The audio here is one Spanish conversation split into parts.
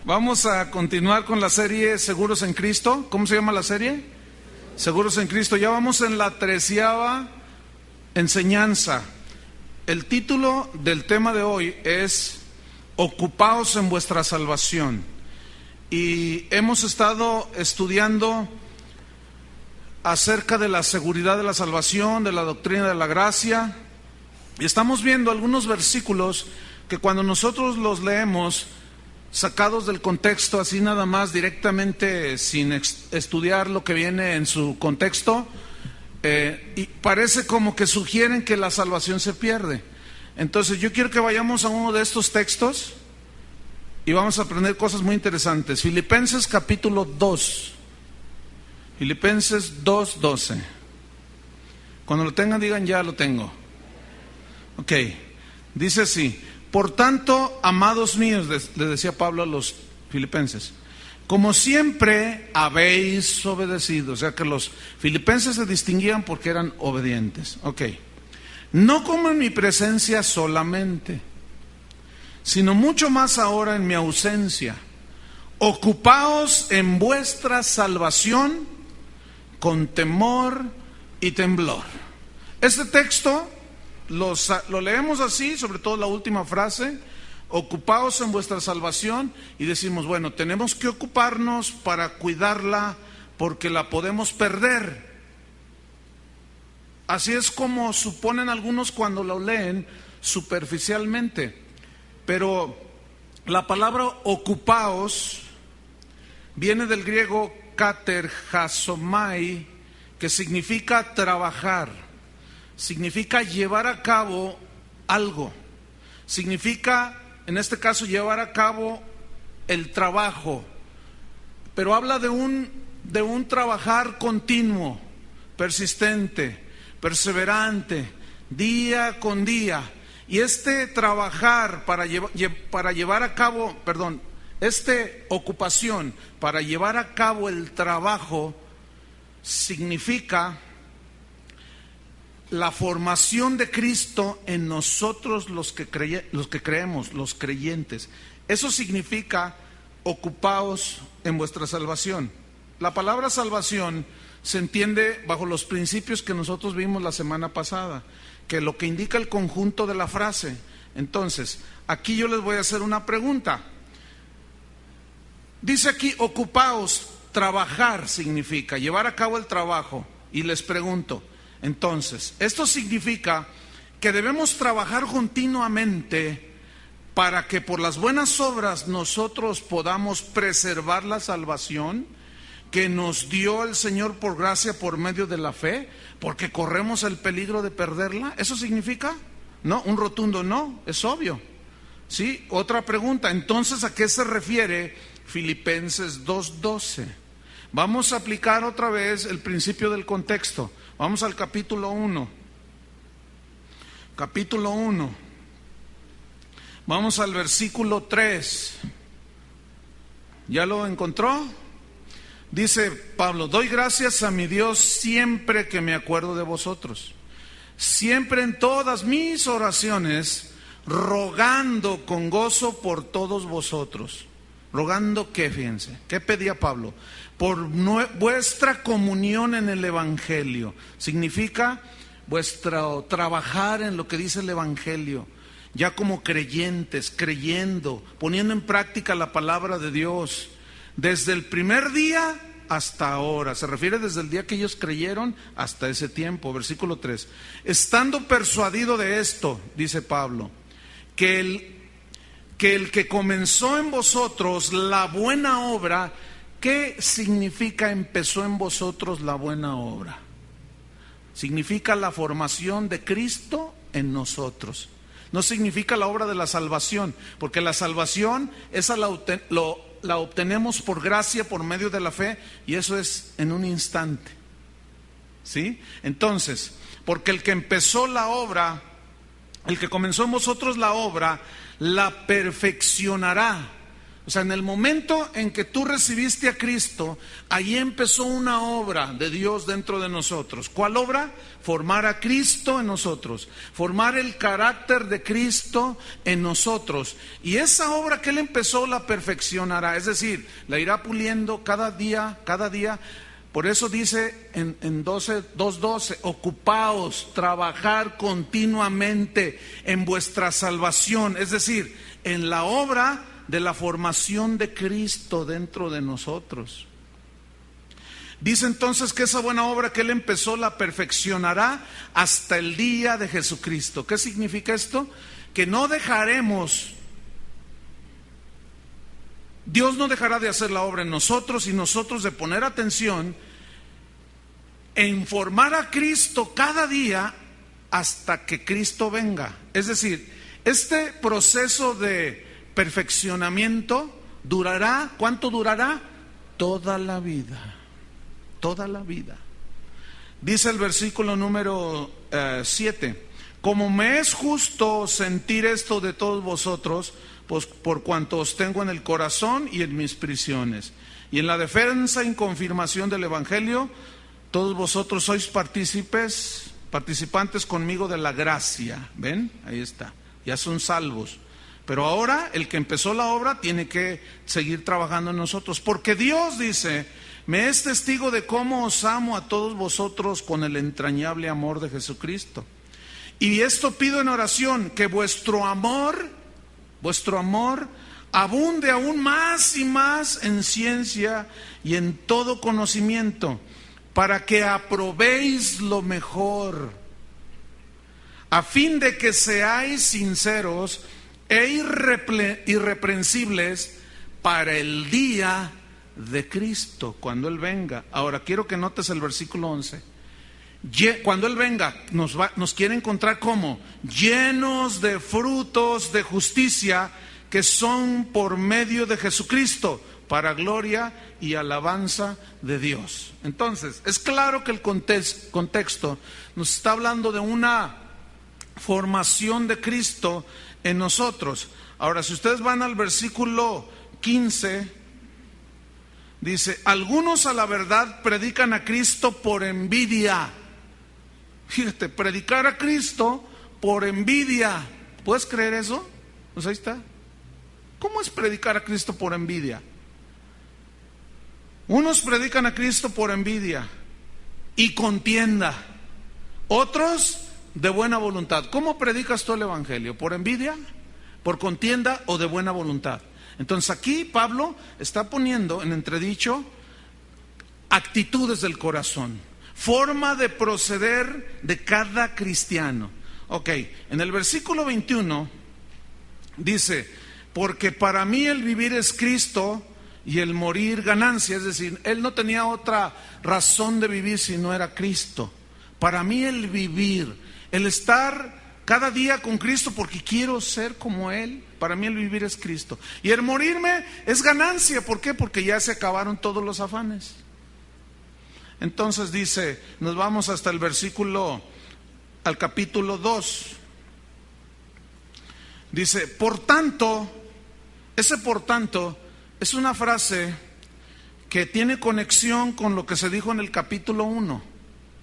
Vamos a continuar con la serie Seguros en Cristo. ¿Cómo se llama la serie? Seguros en Cristo. Ya vamos en la 13ª enseñanza. El título del tema de hoy es Ocupaos en vuestra salvación. Y hemos estado estudiando acerca de la seguridad de la salvación, de la doctrina de la gracia. Y estamos viendo algunos versículos que cuando nosotros los leemos, sacados del contexto, así nada más directamente, sin estudiar lo que viene en su contexto, y parece como que sugieren que la salvación se pierde. Entonces yo quiero que vayamos a uno de estos textos y vamos a aprender cosas muy interesantes. Filipenses capítulo 2. Filipenses 2:12. Cuando lo tengan digan ya lo tengo. Ok, dice así: por tanto, amados míos, le decía Pablo a los filipenses, como siempre habéis obedecido. O sea que los filipenses se distinguían porque eran obedientes. Ok, no como en mi presencia solamente, sino mucho más ahora en mi ausencia. Ocupaos en vuestra salvación con temor y temblor. Este texto lo leemos así, sobre todo la última frase, ocupaos en vuestra salvación, y decimos, bueno, tenemos que ocuparnos para cuidarla porque la podemos perder. Así es como suponen algunos cuando lo leen superficialmente. Pero la palabra ocupaos viene del griego katerchazomai, que significa trabajar. Significa llevar a cabo algo. Significa, en este caso, llevar a cabo el trabajo. Pero habla de un trabajar continuo, persistente, perseverante, día con día. Y este trabajar esta ocupación para llevar a cabo el trabajo significa la formación de Cristo en nosotros los que creemos, los creyentes. Eso significa ocupaos en vuestra salvación. La palabra salvación se entiende bajo los principios que nosotros vimos la semana pasada, que lo que indica el conjunto de la frase. Entonces, aquí yo les voy a hacer una pregunta. Dice aquí, ocupaos, trabajar significa llevar a cabo el trabajo. Y les pregunto, entonces, esto significa que debemos trabajar continuamente para que por las buenas obras nosotros podamos preservar la salvación que nos dio el Señor por gracia por medio de la fe, porque corremos el peligro de perderla. ¿Eso significa? No, un rotundo no, es obvio. ¿Sí? Otra pregunta, entonces, ¿a qué se refiere Filipenses 2:12? Vamos a aplicar otra vez el principio del contexto. Vamos al capítulo 1. Capítulo 1. Vamos al versículo 3. ¿Ya lo encontró? Dice Pablo: doy gracias a mi Dios siempre que me acuerdo de vosotros, siempre en todas mis oraciones, rogando con gozo por todos vosotros. ¿Rogando qué? Fíjense, ¿qué pedía Pablo? Por vuestra comunión en el Evangelio. Significa vuestro trabajar en lo que dice el Evangelio, ya como creyentes, creyendo, poniendo en práctica la palabra de Dios, desde el primer día hasta ahora. Se refiere desde el día que ellos creyeron hasta ese tiempo. Versículo 3. Estando persuadido de esto, dice Pablo, que el que comenzó en vosotros la buena obra. ¿Qué significa empezó en vosotros la buena obra? Significa la formación de Cristo en nosotros. No significa la obra de la salvación, porque la salvación esa la obtenemos por gracia, por medio de la fe, y eso es en un instante. ¿Sí? Entonces, porque el que empezó la obra, el que comenzó en vosotros la obra, la perfeccionará. O sea, en el momento en que tú recibiste a Cristo, ahí empezó una obra de Dios dentro de nosotros. ¿Cuál obra? Formar a Cristo en nosotros, formar el carácter de Cristo en nosotros. Y esa obra que Él empezó la perfeccionará, es decir, la irá puliendo cada día, cada día. Por eso dice en 2:12, ocupaos, trabajar continuamente en vuestra salvación, es decir, en la obra de la formación de Cristo dentro de nosotros. Dice entonces que esa buena obra que Él empezó la perfeccionará hasta el día de Jesucristo. ¿Qué significa esto? Que no dejaremos, Dios no dejará de hacer la obra en nosotros y nosotros de poner atención en formar a Cristo cada día hasta que Cristo venga. Es decir, este proceso de perfeccionamiento durará, ¿cuánto durará? Toda la vida, toda la vida. Dice el versículo número 7, como me es justo sentir esto de todos vosotros, pues por cuanto os tengo en el corazón y en mis prisiones, y en la defensa y confirmación del Evangelio, todos vosotros sois participantes conmigo de la gracia. ¿Ven? Ahí está, ya son salvos. Pero ahora el que empezó la obra tiene que seguir trabajando en nosotros, porque Dios dice, me es testigo de cómo os amo a todos vosotros con el entrañable amor de Jesucristo. Y esto pido en oración, que vuestro amor abunde aún más y más en ciencia y en todo conocimiento, para que aprobéis lo mejor, a fin de que seáis sinceros e irreprensibles para el día de Cristo, cuando Él venga. Ahora quiero que notes el versículo 11. Cuando Él venga, nos quiere encontrar como llenos de frutos de justicia que son por medio de Jesucristo, para gloria y alabanza de Dios. Entonces, es claro que el contexto nos está hablando de una formación de Cristo en nosotros. Ahora, si ustedes van al versículo 15, dice, algunos a la verdad predican a Cristo por envidia. Fíjate, predicar a Cristo por envidia. ¿Puedes creer eso? Pues ahí está. ¿Cómo es predicar a Cristo por envidia? Unos predican a Cristo por envidia y contienda, otros de buena voluntad. ¿Cómo predicas tú el Evangelio? ¿Por envidia, por contienda o de buena voluntad? Entonces aquí Pablo está poniendo en entredicho actitudes del corazón, forma de proceder de cada cristiano. Ok, en el versículo 21 dice, porque para mí el vivir es Cristo y el morir ganancia. Es decir, él no tenía otra razón de vivir si no era Cristo. Para mí el vivir, el estar cada día con Cristo porque quiero ser como Él, para mí el vivir es Cristo. Y el morirme es ganancia. ¿Por qué? Porque ya se acabaron todos los afanes. Entonces dice, nos vamos hasta el versículo, al capítulo 2. Dice, por tanto, ese por tanto es una frase que tiene conexión con lo que se dijo en el capítulo 1.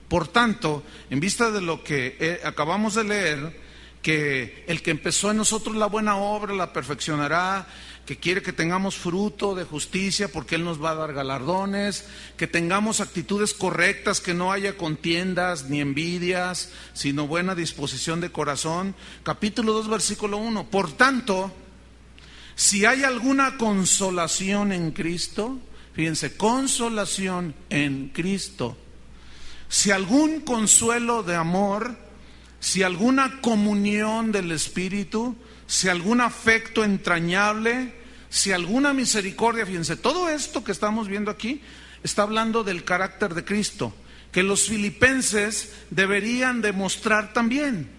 Por tanto, en vista de lo que acabamos de leer, que el que empezó en nosotros la buena obra la perfeccionará, que quiere que tengamos fruto de justicia porque Él nos va a dar galardones, que tengamos actitudes correctas, que no haya contiendas ni envidias, sino buena disposición de corazón. Capítulo 2, versículo 1. Por tanto, si hay alguna consolación en Cristo, fíjense, consolación en Cristo, si algún consuelo de amor, si alguna comunión del Espíritu, si algún afecto entrañable, si alguna misericordia, fíjense, todo esto que estamos viendo aquí está hablando del carácter de Cristo, que los filipenses deberían demostrar también.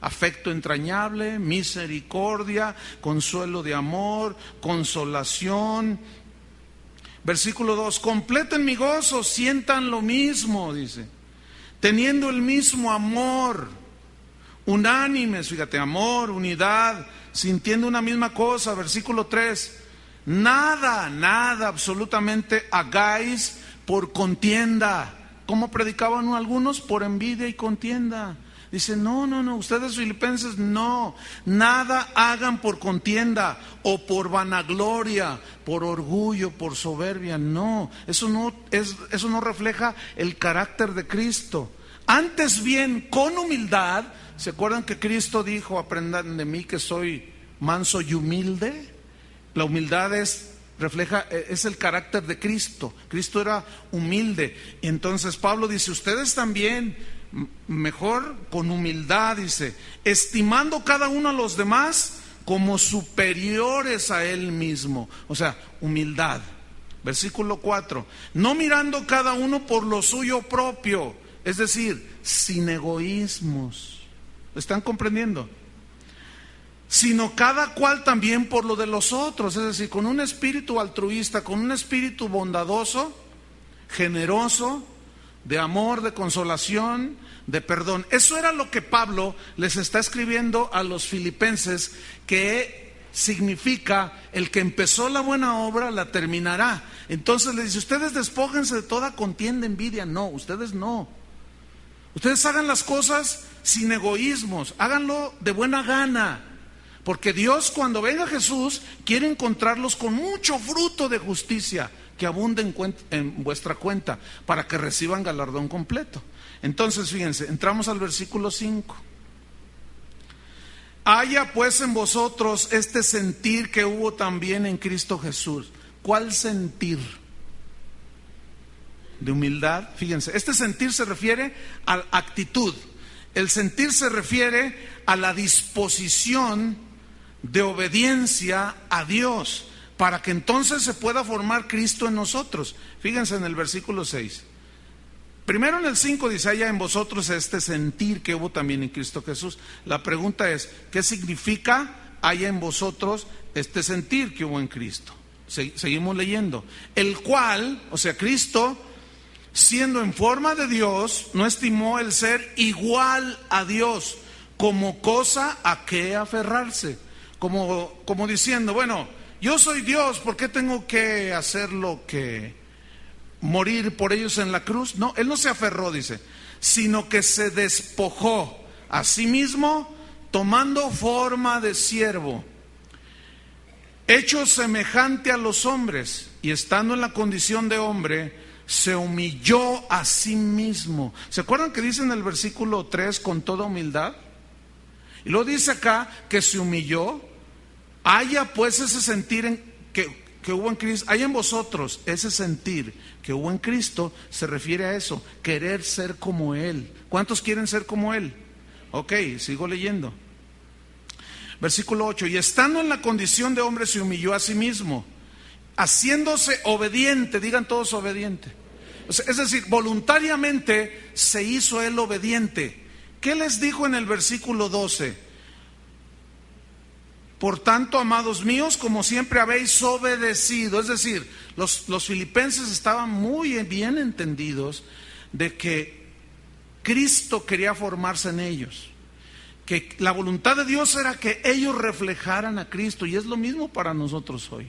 Afecto entrañable, misericordia, consuelo de amor, consolación. Versículo 2, completen mi gozo, sientan lo mismo, dice, teniendo el mismo amor, unánimes, fíjate, amor, unidad, sintiendo una misma cosa. Versículo 3, nada, absolutamente hagáis por contienda. ¿Cómo predicaban algunos? Por envidia y contienda. Dice, no, ustedes filipenses, no, nada hagan por contienda o por vanagloria, por orgullo, por soberbia, no, eso no refleja el carácter de Cristo. Antes bien, con humildad, ¿se acuerdan que Cristo dijo, aprendan de mí que soy manso y humilde? La humildad es el carácter de Cristo. Cristo era humilde. Y entonces Pablo dice, ustedes también, mejor con humildad, dice, estimando cada uno a los demás como superiores a él mismo. O sea, humildad. Versículo 4, no mirando cada uno por lo suyo propio, es decir, sin egoísmos. ¿Están comprendiendo? Sino cada cual también por lo de los otros, es decir, con un espíritu altruista, con un espíritu bondadoso, generoso, de amor, de consolación, de perdón. Eso era lo que Pablo les está escribiendo a los filipenses, que significa el que empezó la buena obra la terminará. Entonces les dice, ustedes despójense de toda contienda, envidia. No, ustedes no. Ustedes hagan las cosas sin egoísmos, háganlo de buena gana. Porque Dios, cuando venga Jesús, quiere encontrarlos con mucho fruto de justicia que abunde en vuestra cuenta, para que reciban galardón completo. Entonces, fíjense, entramos al versículo 5. Haya pues en vosotros este sentir que hubo también en Cristo Jesús. ¿Cuál sentir? De humildad. Fíjense, este sentir se refiere a la actitud. El sentir se refiere a la disposición de obediencia a Dios, para que entonces se pueda formar Cristo en nosotros. Fíjense en el versículo 6. Primero en el 5 dice, haya en vosotros este sentir que hubo también en Cristo Jesús. La pregunta es, ¿qué significa haya en vosotros este sentir que hubo en Cristo? Seguimos leyendo. El cual, o sea, Cristo, siendo en forma de Dios, no estimó el ser igual a Dios como cosa a que aferrarse. Como diciendo, bueno, yo soy Dios, ¿por qué tengo que hacer lo que morir por ellos en la cruz? No, él no se aferró, dice, sino que se despojó a sí mismo, tomando forma de siervo, hecho semejante a los hombres, y estando en la condición de hombre, se humilló a sí mismo. ¿Se acuerdan que dice en el versículo 3, con toda humildad? Y luego dice acá que se humilló. Haya pues ese sentir que hubo en Cristo, haya en vosotros ese sentir que hubo en Cristo, se refiere a eso, querer ser como Él. ¿Cuántos quieren ser como Él? Ok, sigo leyendo. Versículo 8, y estando en la condición de hombre se humilló a sí mismo, haciéndose obediente, digan todos obediente. O sea, es decir, voluntariamente se hizo Él obediente. ¿Qué les dijo en el versículo 12? Por tanto, amados míos, como siempre habéis obedecido. Es decir, los filipenses estaban muy bien entendidos de que Cristo quería formarse en ellos, que la voluntad de Dios era que ellos reflejaran a Cristo, y es lo mismo para nosotros hoy.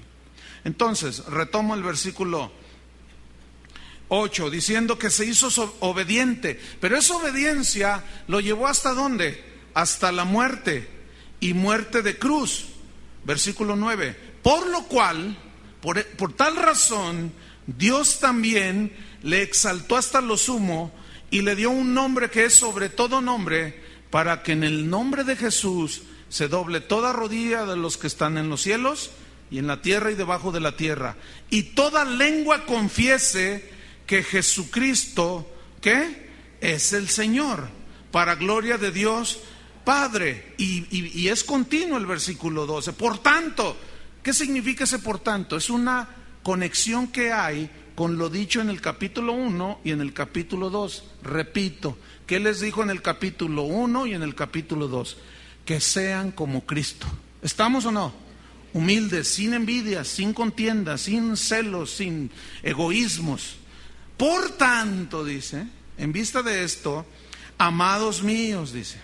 Entonces, retomo el versículo 8, diciendo que se hizo obediente, pero esa obediencia lo llevó ¿hasta dónde? Hasta la muerte, y muerte de cruz. Versículo 9, por lo cual, por tal razón, Dios también le exaltó hasta lo sumo y le dio un nombre que es sobre todo nombre, para que en el nombre de Jesús se doble toda rodilla de los que están en los cielos y en la tierra y debajo de la tierra, y toda lengua confiese que Jesucristo, ¿qué? Es el Señor, para gloria de Dios Padre. Y es continuo el versículo 12. Por tanto, ¿qué significa ese por tanto? Es una conexión que hay con lo dicho en el capítulo 1 y en el capítulo 2. Repito, ¿qué les dijo en el capítulo 1 y en el capítulo 2? Que sean como Cristo. ¿Estamos o no? Humildes, sin envidia, sin contienda, sin celos, sin egoísmos. Por tanto, dice, en vista de esto, amados míos, dice,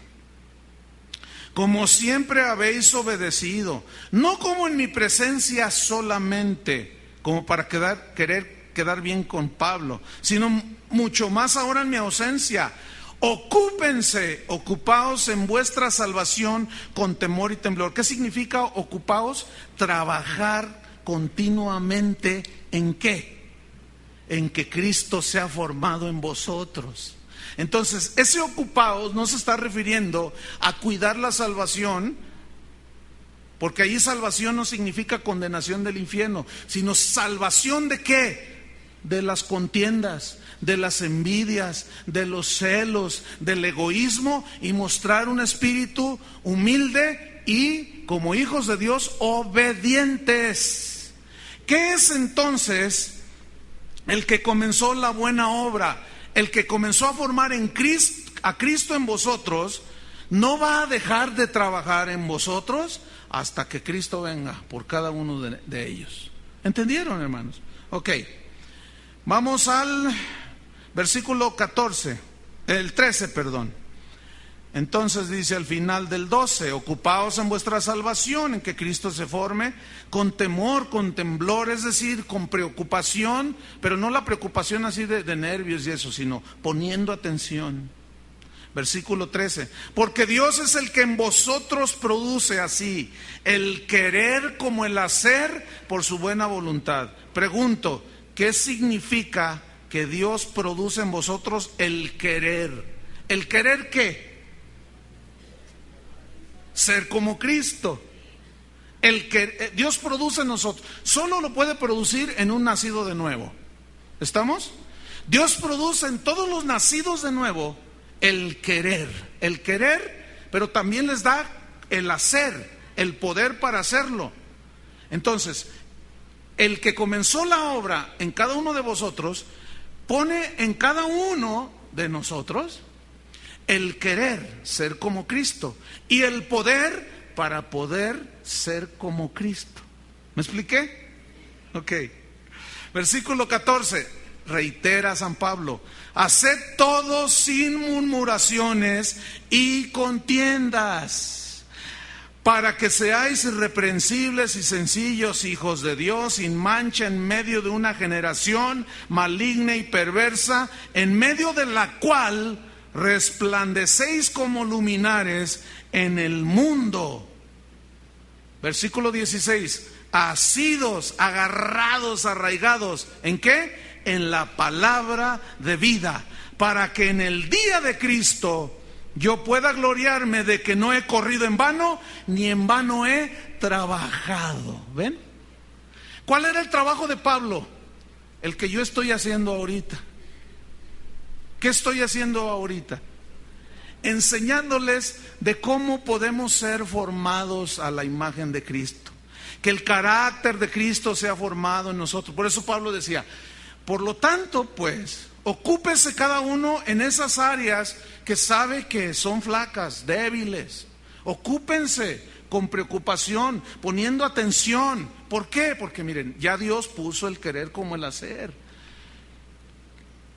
como siempre habéis obedecido, no como en mi presencia solamente, como para querer quedar bien con Pablo, sino mucho más ahora en mi ausencia. Ocupaos en vuestra salvación con temor y temblor. ¿Qué significa ocupaos? Trabajar continuamente ¿en qué? En que Cristo sea formado en vosotros. Entonces, ese ocupaos no se está refiriendo a cuidar la salvación, porque ahí salvación no significa condenación del infierno, sino salvación ¿de qué? De las contiendas, de las envidias, de los celos, del egoísmo, y mostrar un espíritu humilde y, como hijos de Dios, obedientes. ¿Qué es entonces el que comenzó la buena obra? El que comenzó a formar a Cristo en vosotros, no va a dejar de trabajar en vosotros hasta que Cristo venga por cada uno de ellos. ¿Entendieron, hermanos? Ok. Vamos al versículo 13, perdón. Entonces dice al final del 12: ocupaos en vuestra salvación, en que Cristo se forme, con temor, con temblor, es decir, con preocupación, pero no la preocupación así de nervios y eso, sino poniendo atención. Versículo 13: porque Dios es el que en vosotros produce así el querer como el hacer por su buena voluntad. Pregunto, ¿qué significa que Dios produce en vosotros el querer? ¿El querer qué? Ser como Cristo. El que Dios produce en nosotros, solo lo puede producir en un nacido de nuevo. ¿Estamos? Dios produce en todos los nacidos de nuevo el querer, pero también les da el hacer, el poder para hacerlo. Entonces, el que comenzó la obra en cada uno de vosotros, pone en cada uno de nosotros el querer ser como Cristo y el poder para poder ser como Cristo. ¿Me expliqué? Ok. Versículo 14, reitera San Pablo: haced todo sin murmuraciones y contiendas, para que seáis irreprensibles y sencillos, hijos de Dios, sin mancha en medio de una generación maligna y perversa, en medio de la cual resplandecéis como luminares en el mundo. Versículo 16: asidos, agarrados, arraigados, ¿en qué? En la palabra de vida, para que en el día de Cristo yo pueda gloriarme de que no he corrido en vano, ni en vano he trabajado. ¿Ven? ¿Cuál era el trabajo de Pablo? El que yo estoy haciendo ahorita. ¿Qué estoy haciendo ahorita? Enseñándoles de cómo podemos ser formados a la imagen de Cristo, que el carácter de Cristo sea formado en nosotros. Por eso Pablo decía: por lo tanto, pues, ocúpese cada uno en esas áreas que sabe que son flacas, débiles. Ocúpense con preocupación, poniendo atención. ¿Por qué? Porque miren, ya Dios puso el querer como el hacer.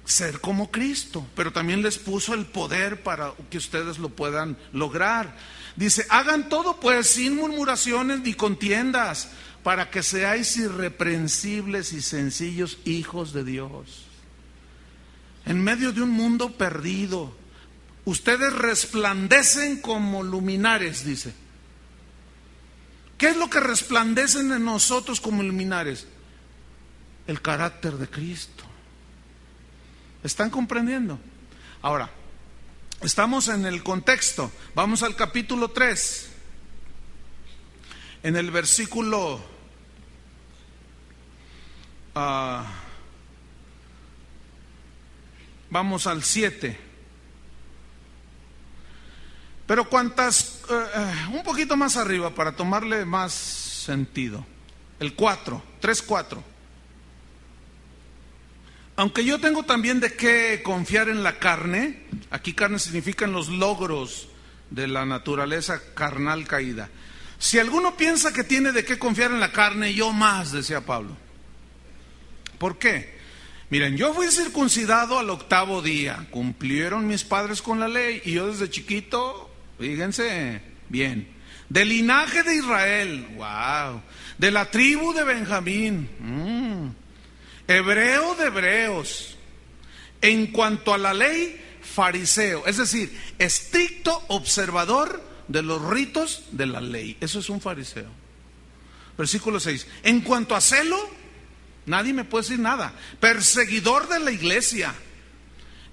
Ser como Cristo, pero también les puso el poder para que ustedes lo puedan lograr. Dice: hagan todo pues sin murmuraciones ni contiendas, para que seáis irreprensibles y sencillos, hijos de Dios. En medio de un mundo perdido, ustedes resplandecen como luminares, dice. ¿Qué es lo que resplandecen en nosotros como luminares? El carácter de Cristo. ¿Están comprendiendo? Ahora, estamos en el contexto. Vamos al capítulo 3. En el versículo vamos al 7. Pero un poquito más arriba para tomarle más sentido. El 4, 3:4. Aunque yo tengo también de qué confiar en la carne. Aquí carne significa en los logros de la naturaleza carnal caída. Si alguno piensa que tiene de qué confiar en la carne, yo más, decía Pablo. ¿Por qué? Miren, yo fui circuncidado al 8º día. Cumplieron mis padres con la ley y yo desde chiquito, fíjense, Bien. Del linaje de Israel. Wow. De la tribu de Benjamín. Hebreo de hebreos. En cuanto a la ley, fariseo. Es decir, estricto observador de los ritos de la ley. Eso es un fariseo. Versículo 6. En cuanto a celo, nadie me puede decir nada. Perseguidor de la iglesia.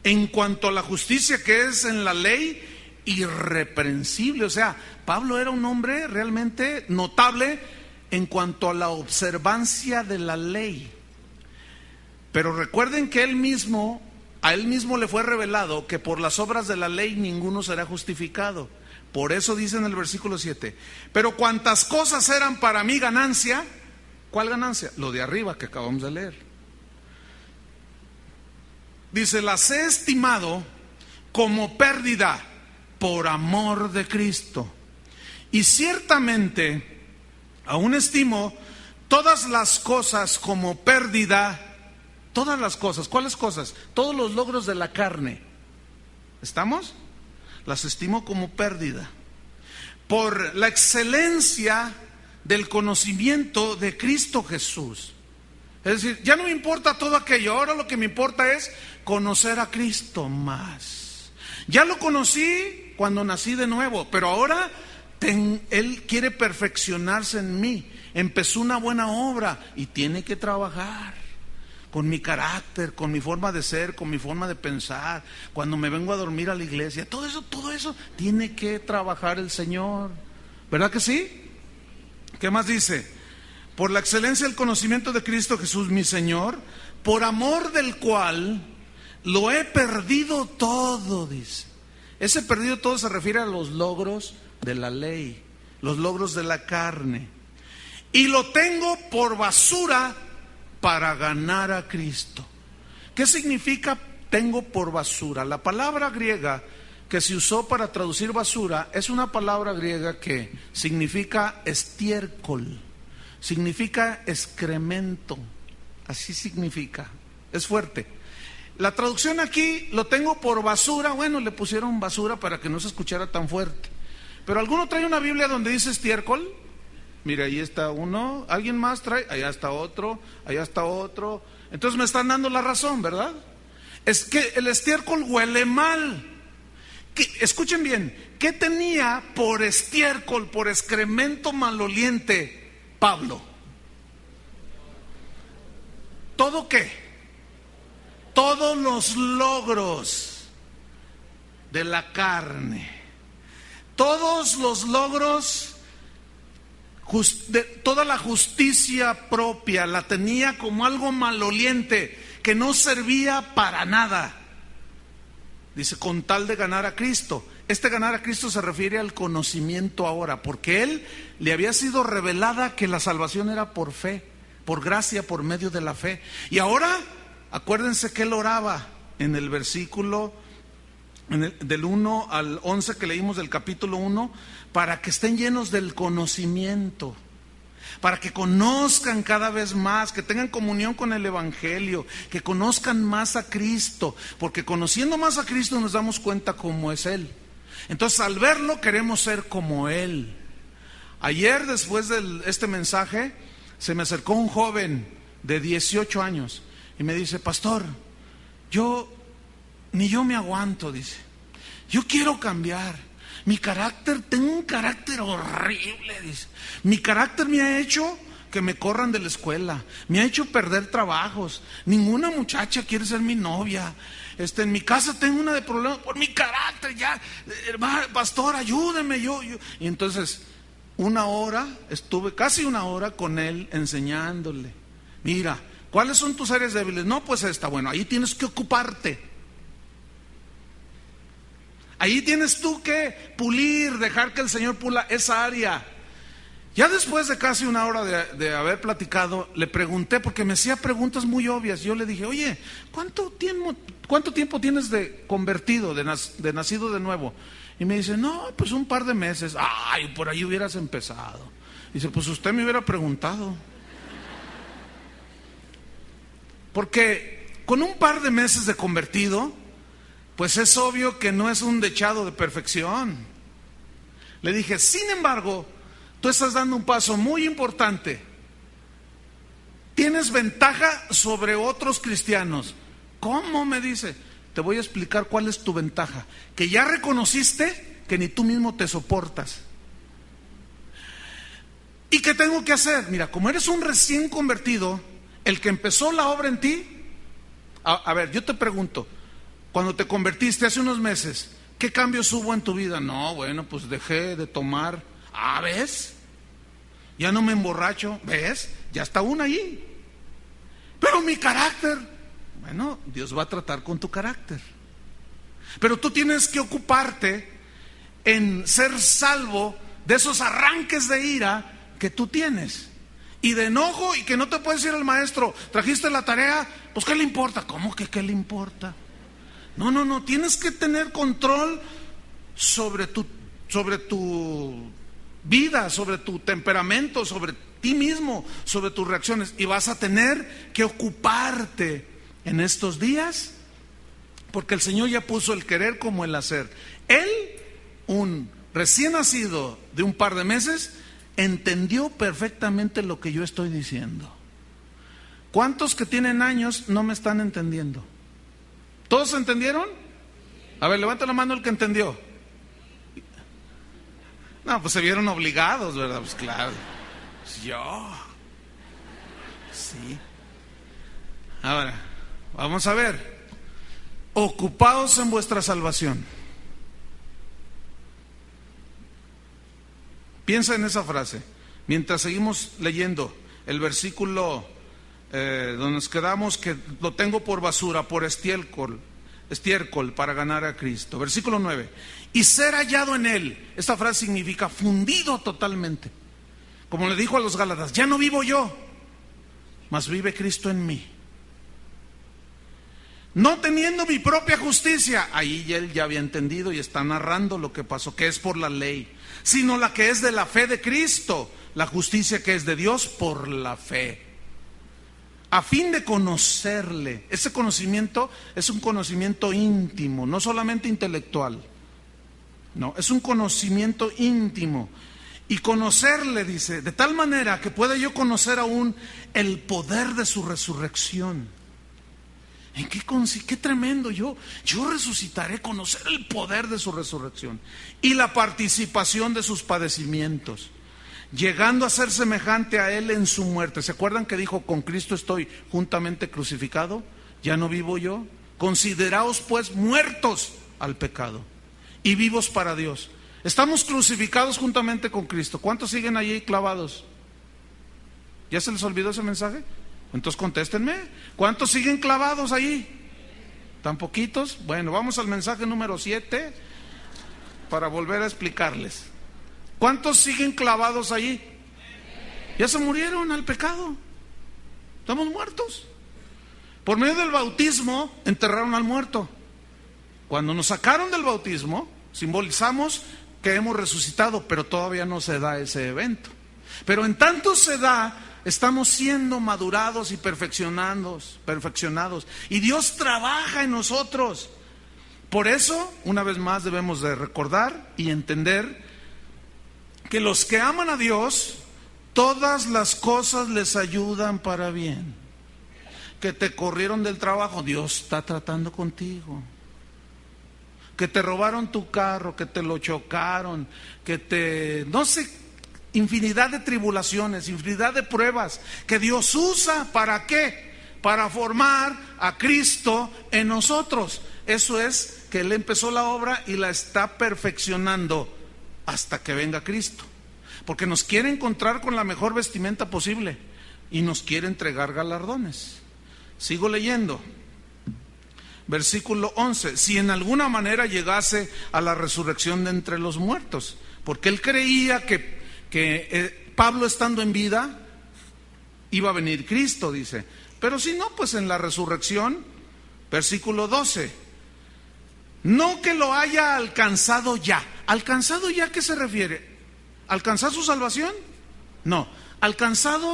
En cuanto a la justicia que es en la ley, irreprensible. O sea, Pablo era un hombre realmente notable en cuanto a la observancia de la ley. Pero recuerden que a él mismo le fue revelado que por las obras de la ley ninguno será justificado. Por eso dice en el versículo 7, pero cuantas cosas eran para mí ganancia, ¿cuál ganancia? Lo de arriba que acabamos de leer. Dice, las he estimado como pérdida por amor de Cristo. Y ciertamente, aún estimo todas las cosas como pérdida. Todas las cosas, ¿cuáles cosas? Todos los logros de la carne. ¿Estamos? Las estimo como pérdida. Por la excelencia del conocimiento de Cristo Jesús. Es decir, ya no me importa todo aquello, ahora lo que me importa es conocer a Cristo más. Ya lo conocí cuando nací de nuevo, pero ahora Él quiere perfeccionarse en mí. Empezó una buena obra y tiene que trabajar con mi carácter, con mi forma de ser, con mi forma de pensar, cuando me vengo a dormir a la iglesia, todo eso tiene que trabajar el Señor. ¿Verdad que sí? ¿Qué más dice? Por la excelencia del conocimiento de Cristo Jesús mi Señor, por amor del cual lo he perdido todo, dice. Ese perdido todo se refiere a los logros de la ley, los logros de la carne. Y lo tengo por basura para ganar a Cristo. ¿Qué significa tengo por basura? La palabra griega que se usó para traducir basura es una palabra griega que significa estiércol, significa excremento, así significa, es fuerte. La traducción aquí, lo tengo por basura, bueno, le pusieron basura para que no se escuchara tan fuerte. Pero ¿alguno trae una Biblia donde dice estiércol? Mire, ahí está uno, alguien más trae, allá está otro, allá está otro. Entonces me están dando la razón, ¿verdad? Es que el estiércol huele mal. Escuchen bien, ¿qué tenía por estiércol, por excremento maloliente Pablo? ¿Todo qué? Todos los logros de la carne, todos los logros toda la justicia propia la tenía como algo maloliente que no servía para nada. Dice, con tal de ganar a Cristo. Este ganar a Cristo se refiere al conocimiento ahora, porque él le había sido revelada que la salvación era por fe, por gracia, por medio de la fe. Y ahora, acuérdense que él oraba en el versículo del 1 al 11 que leímos del capítulo 1, para que estén llenos del conocimiento, para que conozcan cada vez más, que tengan comunión con el Evangelio, que conozcan más a Cristo, porque conociendo más a Cristo nos damos cuenta cómo es Él. Entonces al verlo queremos ser como Él. Ayer, después de este mensaje, se me acercó un joven de 18 años y me dice, pastor, ni yo me aguanto, dice, yo quiero cambiar. Mi carácter, tengo un carácter horrible, dice. Mi carácter me ha hecho que me corran de la escuela, me ha hecho perder trabajos. Ninguna muchacha quiere ser mi novia. En mi casa tengo una de problemas por mi carácter. Ya, pastor, ayúdeme. Y entonces, estuve casi una hora con él enseñándole. Mira, ¿cuáles son tus áreas débiles? No, pues esta. Bueno, ahí tienes que ocuparte. Ahí tienes tú que pulir, dejar que el Señor pula esa área. Ya después de casi una hora de haber platicado, le pregunté, porque me hacía preguntas muy obvias. Yo le dije, oye, ¿cuánto tiempo tienes de convertido, de nacido de nuevo? Y me dice, no, pues un par de meses. Ay, por ahí hubieras empezado. Dice, pues usted me hubiera preguntado. Porque con un par de meses de convertido, pues es obvio que no es un dechado de perfección. Le dije, sin embargo, tú estás dando un paso muy importante. Tienes ventaja sobre otros cristianos. ¿Cómo? Me dice. Te voy a explicar cuál es tu ventaja. Que ya reconociste que ni tú mismo te soportas. ¿Y qué tengo que hacer? Mira, como eres un recién convertido, el que empezó la obra en ti, a ver, yo te pregunto, cuando te convertiste hace unos meses, ¿qué cambios hubo en tu vida? No, bueno, pues dejé de tomar. Ah, ¿ves? Ya no me emborracho, ¿ves? Ya está uno ahí. Pero mi carácter, bueno, Dios va a tratar con tu carácter. Pero tú tienes que ocuparte en ser salvo de esos arranques de ira que tú tienes y de enojo, y que no te puedes decir al maestro, trajiste la tarea, pues ¿qué le importa? ¿Cómo que qué le importa? No, tienes que tener control sobre tu vida, sobre tu temperamento, sobre ti mismo, sobre tus reacciones, y vas a tener que ocuparte en estos días, porque el Señor ya puso el querer como el hacer. Él, un recién nacido de un par de meses, entendió perfectamente lo que yo estoy diciendo. ¿Cuántos que tienen años no me están entendiendo? ¿Todos entendieron? A ver, levanta la mano el que entendió. No, pues se vieron obligados, ¿verdad? Pues claro. Pues yo. Sí. Ahora, vamos a ver. Ocupados en vuestra salvación. Piensa en esa frase. Mientras seguimos leyendo el versículo donde nos quedamos, que lo tengo por basura, por estiércol para ganar a Cristo. Versículo 9. Y ser hallado en Él. Esta frase significa fundido totalmente. Como le dijo a los Gálatas, ya no vivo yo, mas vive Cristo en mí. No teniendo mi propia justicia, ahí él ya había entendido y está narrando lo que pasó, que es por la ley, sino la que es de la fe de Cristo, la justicia que es de Dios por la fe, a fin de conocerle. Ese conocimiento es un conocimiento íntimo, no solamente intelectual, no, es un conocimiento íntimo. Y conocerle, dice, de tal manera que pueda yo conocer aún el poder de su resurrección. ¿En qué consiste? ¡Qué tremendo! Yo resucitaré, conocer el poder de su resurrección y la participación de sus padecimientos, llegando a ser semejante a Él en su muerte. ¿Se acuerdan que dijo, con Cristo estoy juntamente crucificado? Ya no vivo yo. Consideraos pues muertos al pecado y vivos para Dios. Estamos crucificados juntamente con Cristo. ¿Cuántos siguen allí clavados? ¿Ya se les olvidó ese mensaje? Entonces contéstenme, ¿cuántos siguen clavados ahí? ¿Tan poquitos? Bueno, vamos al mensaje número 7 para volver a explicarles. ¿Cuántos siguen clavados ahí? Ya se murieron al pecado. Estamos muertos. Por medio del bautismo enterraron al muerto. Cuando nos sacaron del bautismo, simbolizamos que hemos resucitado, pero todavía no se da ese evento. Pero en tanto se da, estamos siendo madurados y perfeccionados. Y Dios trabaja en nosotros. Por eso, una vez más, debemos de recordar y entender que los que aman a Dios, todas las cosas les ayudan para bien. Que te corrieron del trabajo, Dios está tratando contigo. Que te robaron tu carro, que te lo chocaron, no sé, infinidad de tribulaciones, infinidad de pruebas que Dios usa. ¿Para qué? Para formar a Cristo en nosotros. Eso es que Él empezó la obra y la está perfeccionando hasta que venga Cristo. Porque nos quiere encontrar con la mejor vestimenta posible y nos quiere entregar galardones. Sigo leyendo. Versículo 11. Si en alguna manera llegase a la resurrección de entre los muertos. Porque él creía que Pablo, estando en vida, iba a venir Cristo, dice. Pero si no, pues en la resurrección, versículo 12. No que lo haya alcanzado ya. ¿Alcanzado ya a qué se refiere? ¿Alcanzar su salvación? No. Alcanzado,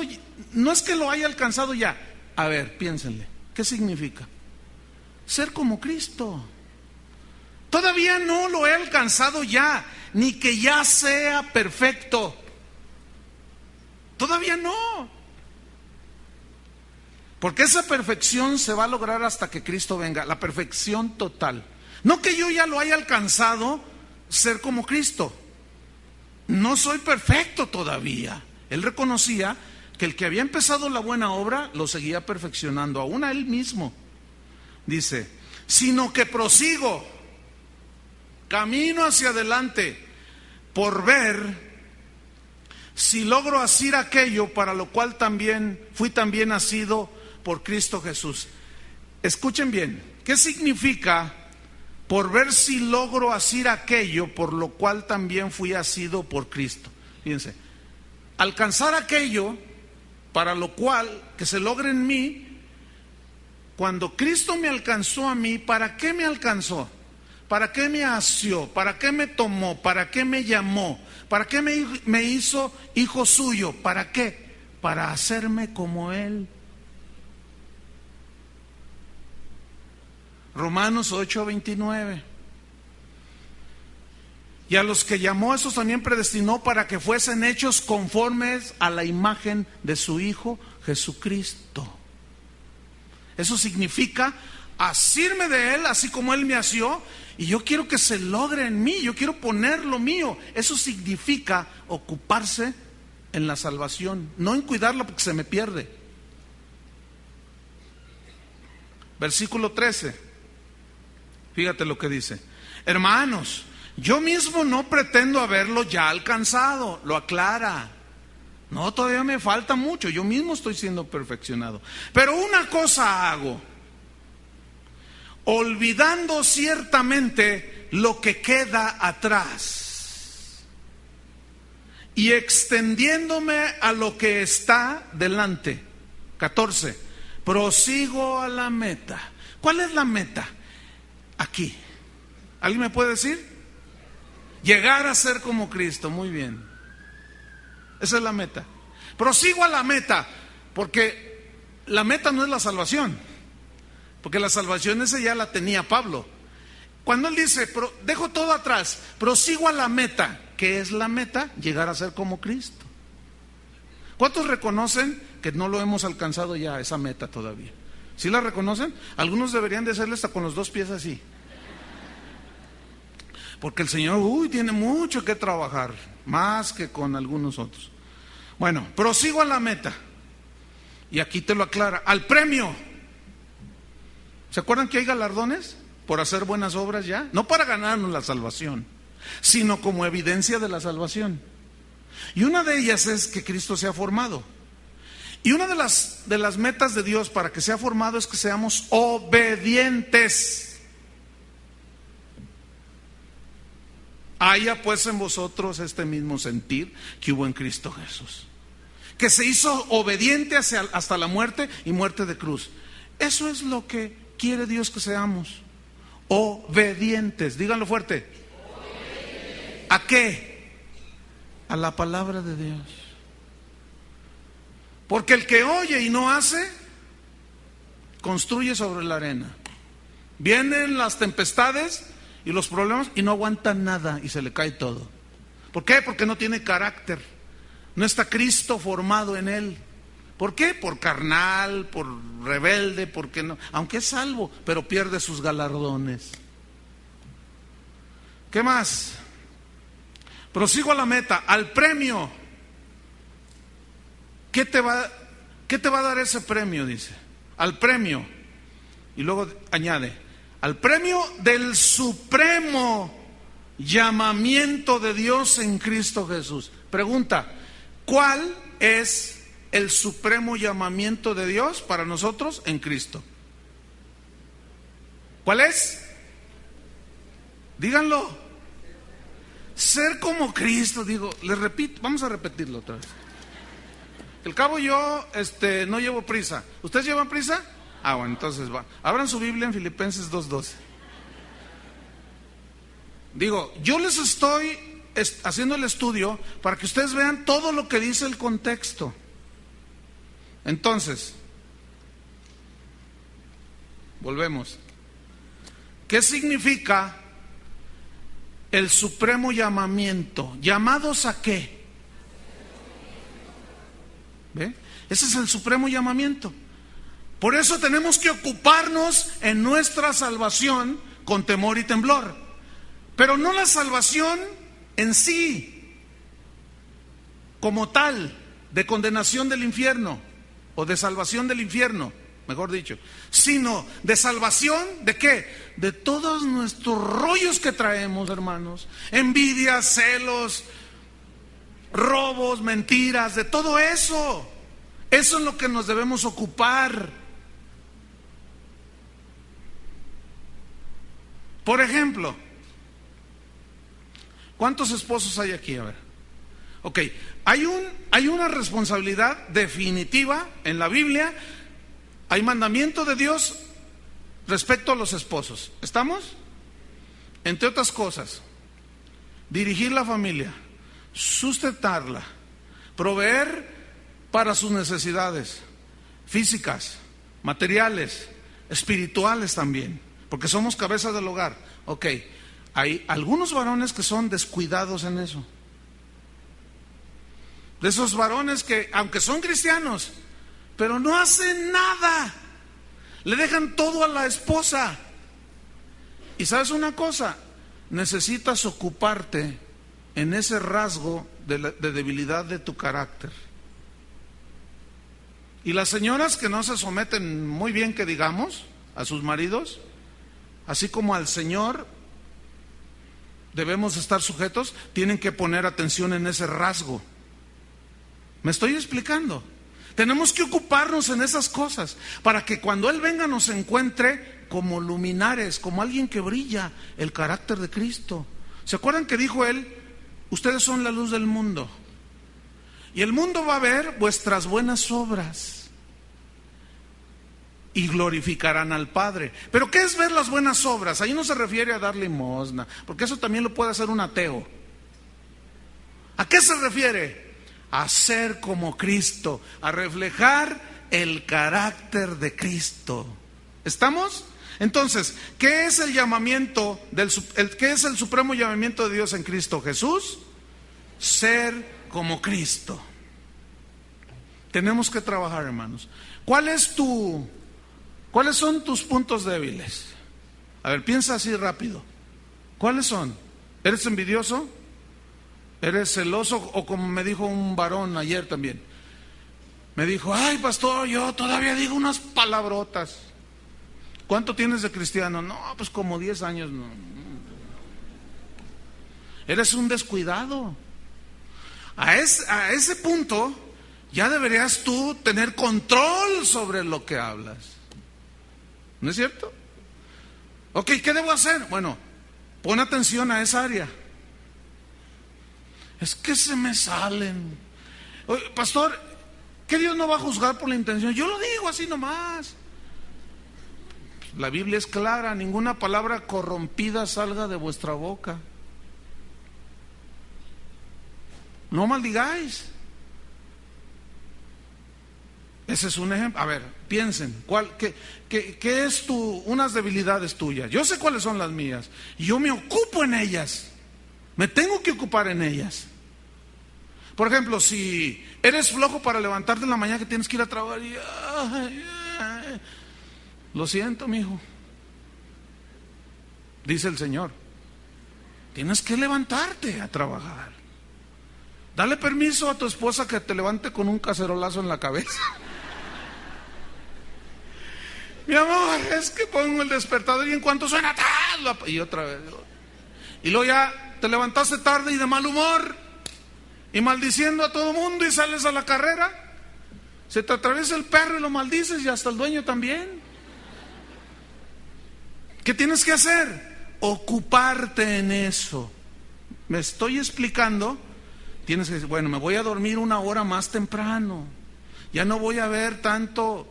no es que lo haya alcanzado ya. A ver, piénsenle. ¿Qué significa? Ser como Cristo. Todavía no lo he alcanzado ya. ni que ya sea perfecto. Todavía no. Porque esa perfección se va a lograr hasta que Cristo venga, la perfección total. No que yo ya lo haya alcanzado, ser como Cristo. No soy perfecto todavía. Él reconocía que el que había empezado la buena obra lo seguía perfeccionando, aún a él mismo. Dice, sino que prosigo, camino hacia adelante, por ver si logro hacer aquello para lo cual también fui también nacido por Cristo Jesús. Escuchen bien, ¿qué significa por ver si logro hacer aquello por lo cual también fui nacido por Cristo? Fíjense, alcanzar aquello para lo cual que se logre en mí. Cuando Cristo me alcanzó a mí, ¿para qué me alcanzó? ¿Para qué me asió? ¿Para qué me tomó? ¿Para qué me llamó? ¿Para qué me hizo hijo suyo? ¿Para qué? Para hacerme como Él. Romanos 8:29. Y a los que llamó, esos también predestinó para que fuesen hechos conformes a la imagen de su Hijo Jesucristo. Eso significa asirme de Él, así como Él me asió, y yo quiero que se logre en mí, yo quiero poner lo mío. Eso significa ocuparse en la salvación, no en cuidarla porque se me pierde. Versículo 13, fíjate lo que dice. Hermanos, yo mismo no pretendo haberlo ya alcanzado, lo aclara. No, todavía me falta mucho, yo mismo estoy siendo perfeccionado. Pero una cosa hago, olvidando ciertamente lo que queda atrás y extendiéndome a lo que está delante. 14, prosigo a la meta. ¿Cuál es la meta? Aquí. ¿Alguien me puede decir? Llegar a ser como Cristo. Muy bien. Esa es la meta. Prosigo a la meta, porque la meta no es la salvación, porque la salvación esa ya la tenía Pablo. Cuando él dice, dejo todo atrás, prosigo a la meta. ¿Qué es la meta? Llegar a ser como Cristo. ¿Cuántos reconocen que no lo hemos alcanzado ya, esa meta todavía? ¿Sí la reconocen? Algunos deberían de hacerle hasta con los 2 pies así. Porque el Señor, tiene mucho que trabajar, más que con algunos otros. Bueno, prosigo a la meta. Y aquí te lo aclara. Al premio. ¿Se acuerdan que hay galardones por hacer buenas obras ya? No para ganarnos la salvación, sino como evidencia de la salvación. Y una de ellas es que Cristo sea formado. Y una de las metas de Dios para que sea formado es que seamos obedientes. Haya pues en vosotros este mismo sentir que hubo en Cristo Jesús, que se hizo obediente hasta la muerte y muerte de cruz. Eso es lo que quiere Dios que seamos, obedientes. Díganlo fuerte. Obedientes. ¿A qué? A la palabra de Dios. Porque el que oye y no hace, construye sobre la arena. Vienen las tempestades y los problemas y no aguanta nada y se le cae todo. ¿Por qué? Porque no tiene carácter. No está Cristo formado en él. ¿Por qué? Por carnal, por rebelde, porque no, aunque es salvo, pero pierde sus galardones. ¿Qué más? Prosigo a la meta, al premio. ¿Qué te va a dar ese premio? Dice, al premio. Y luego añade, al premio del supremo llamamiento de Dios en Cristo Jesús. Pregunta, ¿cuál es el supremo llamamiento de Dios para nosotros en Cristo? ¿Cuál es? Díganlo. Ser como Cristo, digo, les repito, vamos a repetirlo otra vez. Al cabo yo no llevo prisa. ¿Ustedes llevan prisa? Ah, bueno, entonces va. Abran su Biblia en Filipenses 2:12. Digo, yo les estoy haciendo el estudio para que ustedes vean todo lo que dice el contexto. Entonces, volvemos. ¿Qué significa el supremo llamamiento. ¿Llamados a qué? ¿Ve? Ese es el supremo llamamiento. Por eso tenemos que ocuparnos en nuestra salvación con temor y temblor. Pero no la salvación en sí, como tal, de condenación del infierno, o de salvación del infierno, mejor dicho, sino de salvación, ¿de qué? De todos nuestros rollos que traemos, hermanos, envidias, celos, robos, mentiras, de todo eso. Eso es lo que nos debemos ocupar. Por ejemplo, ¿cuántos esposos hay aquí? A ver. Ok, hay una responsabilidad definitiva en la Biblia. Hay mandamiento de Dios respecto a los esposos. ¿Estamos? Entre otras cosas, dirigir la familia, sustentarla, proveer para sus necesidades físicas, materiales, espirituales también, porque somos cabeza del hogar. Ok, hay algunos varones que son descuidados en eso. De esos varones que, aunque son cristianos, pero no hacen nada, le dejan todo a la esposa. Y sabes una cosa, necesitas ocuparte en ese rasgo de debilidad de tu carácter. Y las señoras que no se someten muy bien, que digamos, a sus maridos, así como al Señor debemos estar sujetos, tienen que poner atención en ese rasgo. ¿Me estoy explicando? Tenemos que ocuparnos en esas cosas para que cuando Él venga nos encuentre como luminares, como alguien que brilla el carácter de Cristo. ¿Se acuerdan que dijo Él? Ustedes son la luz del mundo. Y el mundo va a ver vuestras buenas obras y glorificarán al Padre. ¿Pero qué es ver las buenas obras? Ahí no se refiere a dar limosna, porque eso también lo puede hacer un ateo. ¿A qué se refiere? A ser como Cristo, a reflejar el carácter de Cristo. ¿Estamos? Entonces, ¿qué es el llamamiento qué es el supremo llamamiento de Dios en Cristo Jesús? Ser como Cristo. Tenemos que trabajar, hermanos. ¿Cuáles son tus puntos débiles? A ver, piensa así rápido. ¿Cuáles son? ¿Eres envidioso? ¿Eres celoso? O como me dijo un varón ayer también, me dijo: ay, pastor, yo todavía digo unas palabrotas. ¿Cuánto tienes de cristiano? No, pues como 10 años. No. Eres un descuidado. A ese punto ya deberías tú tener control sobre lo que hablas. ¿No es cierto? Ok, ¿qué debo hacer? Bueno, pon atención a esa área. Es que se me salen. Oye, pastor, ¿que Dios no va a juzgar por la intención? Yo lo digo así nomás. La Biblia es clara: ninguna palabra corrompida salga de vuestra boca. No maldigáis. Ese es un ejemplo. A ver, piensen, ¿qué es unas debilidades tuyas? Yo sé cuáles son las mías y yo me ocupo en ellas. Me tengo que ocupar en ellas. Por ejemplo, si eres flojo para levantarte en la mañana que tienes que ir a trabajar y lo siento, mijo, dice el Señor, tienes que levantarte a trabajar. Dale permiso a tu esposa que te levante con un cacerolazo en la cabeza. Mi amor, es que pongo el despertador y en cuanto suena, y otra vez. Y luego ya te levantaste tarde y de mal humor y maldiciendo a todo mundo y sales a la carrera. Se te atraviesa el perro y lo maldices y hasta el dueño también. ¿Qué tienes que hacer? Ocuparte en eso. ¿Me estoy explicando? Tienes que decir: bueno, me voy a dormir 1 hora más temprano. Ya no voy a ver tanto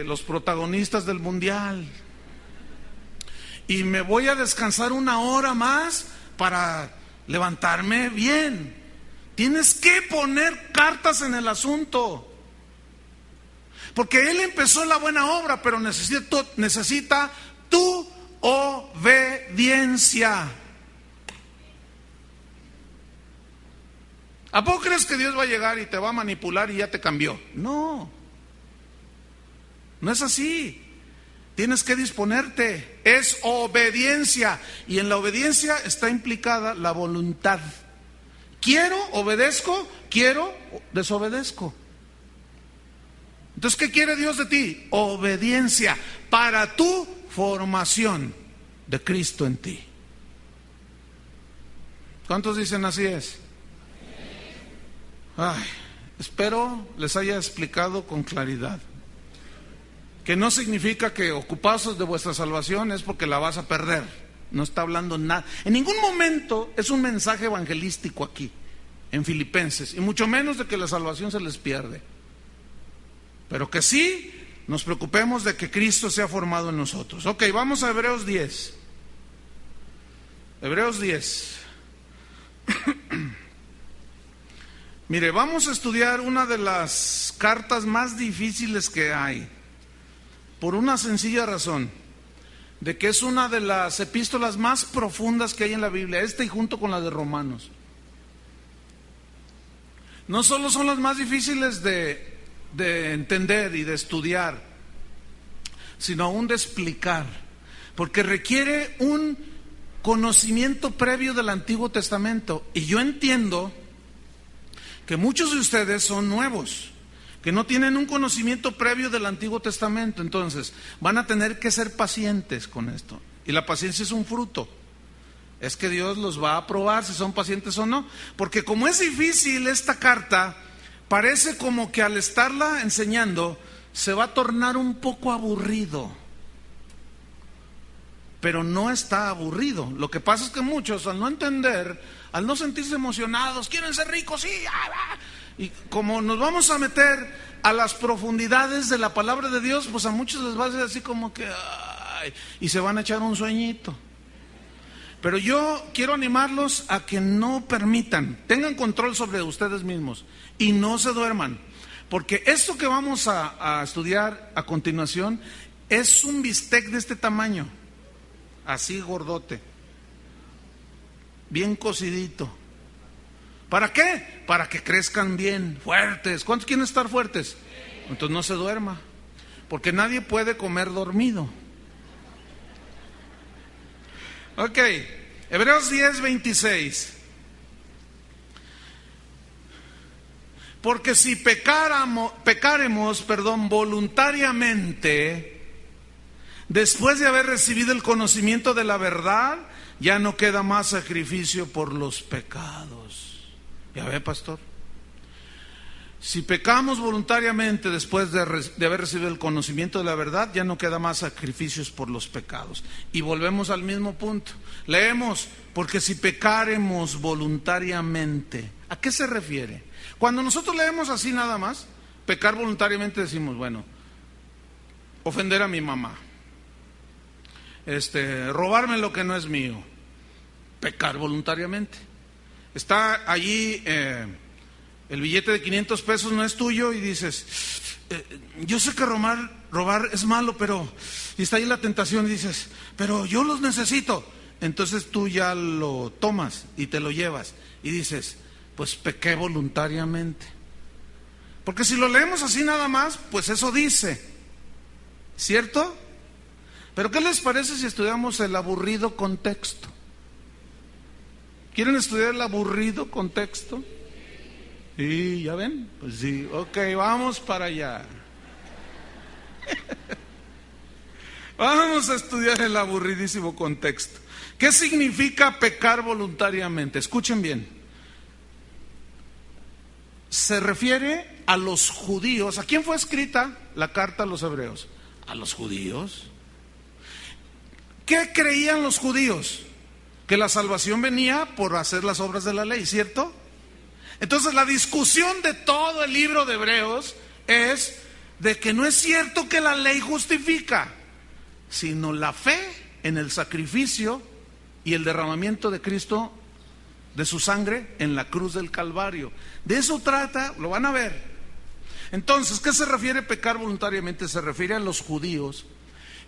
los protagonistas del mundial. Y me voy a descansar 1 hora más para levantarme bien. Tienes que poner cartas en el asunto. Porque Él empezó la buena obra, pero necesita tu obediencia. ¿A poco crees que Dios va a llegar y te va a manipular y ya te cambió? No, no es así. Tienes que disponerte, es obediencia. Y en la obediencia está implicada la voluntad. Quiero, obedezco, quiero, desobedezco. Entonces, ¿qué quiere Dios de ti? Obediencia para tu formación de Cristo en ti. ¿Cuántos dicen así es? Ay, espero les haya explicado con claridad. Que no significa que ocupados de vuestra salvación es porque la vas a perder. No está hablando nada. En ningún momento es un mensaje evangelístico aquí, en Filipenses, y mucho menos de que la salvación se les pierde. Pero que sí nos preocupemos de que Cristo sea formado en nosotros. Ok, vamos a Hebreos 10. Hebreos 10. Mire, vamos a estudiar una de las cartas más difíciles que hay, por una sencilla razón, de que es una de las epístolas más profundas que hay en la Biblia, esta y junto con la de Romanos. No solo son las más difíciles de entender y de estudiar, sino aún de explicar, porque requiere un conocimiento previo del Antiguo Testamento. Y yo entiendo que muchos de ustedes son nuevos, que no tienen un conocimiento previo del Antiguo Testamento, entonces van a tener que ser pacientes con esto. Y la paciencia es un fruto. Es que Dios los va a probar si son pacientes o no. Porque como es difícil esta carta, parece como que al estarla enseñando se va a tornar un poco aburrido. Pero no está aburrido. Lo que pasa es que muchos, al no entender, al no sentirse emocionados, quieren ser ricos, sí, y como nos vamos a meter a las profundidades de la palabra de Dios, pues a muchos les va a hacer así como que y se van a echar un sueñito. Pero yo quiero animarlos a que no permitan, tengan control sobre ustedes mismos y no se duerman, porque esto que vamos a estudiar a continuación es un bistec de este tamaño, así gordote, bien cocidito. ¿Para qué? Para que crezcan bien, fuertes. ¿Cuántos quieren estar fuertes? Entonces no se duerma, porque nadie puede comer dormido. Ok, Hebreos 10, 26. Porque si pecaremos voluntariamente, después de haber recibido el conocimiento de la verdad, ya no queda más sacrificio por los pecados. ¿Ya ve, pastor? Si pecamos voluntariamente después de haber recibido el conocimiento de la verdad, ya no queda más sacrificios por los pecados. Y volvemos al mismo punto. Leemos, porque si pecaremos voluntariamente, ¿a qué se refiere? Cuando nosotros leemos así nada más, pecar voluntariamente decimos, bueno, ofender a mi mamá, robarme lo que no es mío, pecar voluntariamente. Está allí el billete de 500 pesos no es tuyo y dices, yo sé que robar es malo, pero, y está ahí la tentación y dices, pero yo los necesito. Entonces tú ya lo tomas y te lo llevas y dices, pues pequé voluntariamente. Porque si lo leemos así nada más, pues eso dice, ¿cierto? Pero ¿qué les parece si estudiamos el aburrido contexto? ¿Quieren estudiar el aburrido contexto? Sí, ¿ya ven? Pues sí, ok, vamos para allá. Vamos a estudiar el aburridísimo contexto. ¿Qué significa pecar voluntariamente? Escuchen bien. Se refiere a los judíos. ¿A quién fue escrita la carta a los hebreos? A los judíos. ¿Qué creían los judíos? Que la salvación venía por hacer las obras de la ley, ¿cierto? Entonces la discusión de todo el libro de Hebreos es de que no es cierto que la ley justifica, sino la fe en el sacrificio y el derramamiento de Cristo, de su sangre en la cruz del Calvario. De eso trata, lo van a ver. Entonces, ¿qué se refiere a pecar voluntariamente? Se refiere a los judíos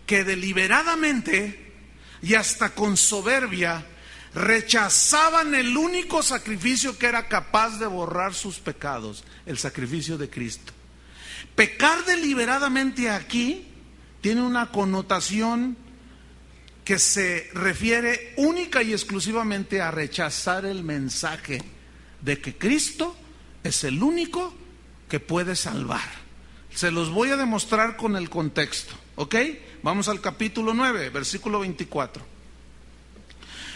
que deliberadamente y hasta con soberbia rechazaban el único sacrificio que era capaz de borrar sus pecados, el sacrificio de Cristo. Pecar deliberadamente aquí tiene una connotación que se refiere única y exclusivamente a rechazar el mensaje de que Cristo es el único que puede salvar. Se los voy a demostrar con el contexto, ¿ok? Vamos al capítulo 9, versículo 24.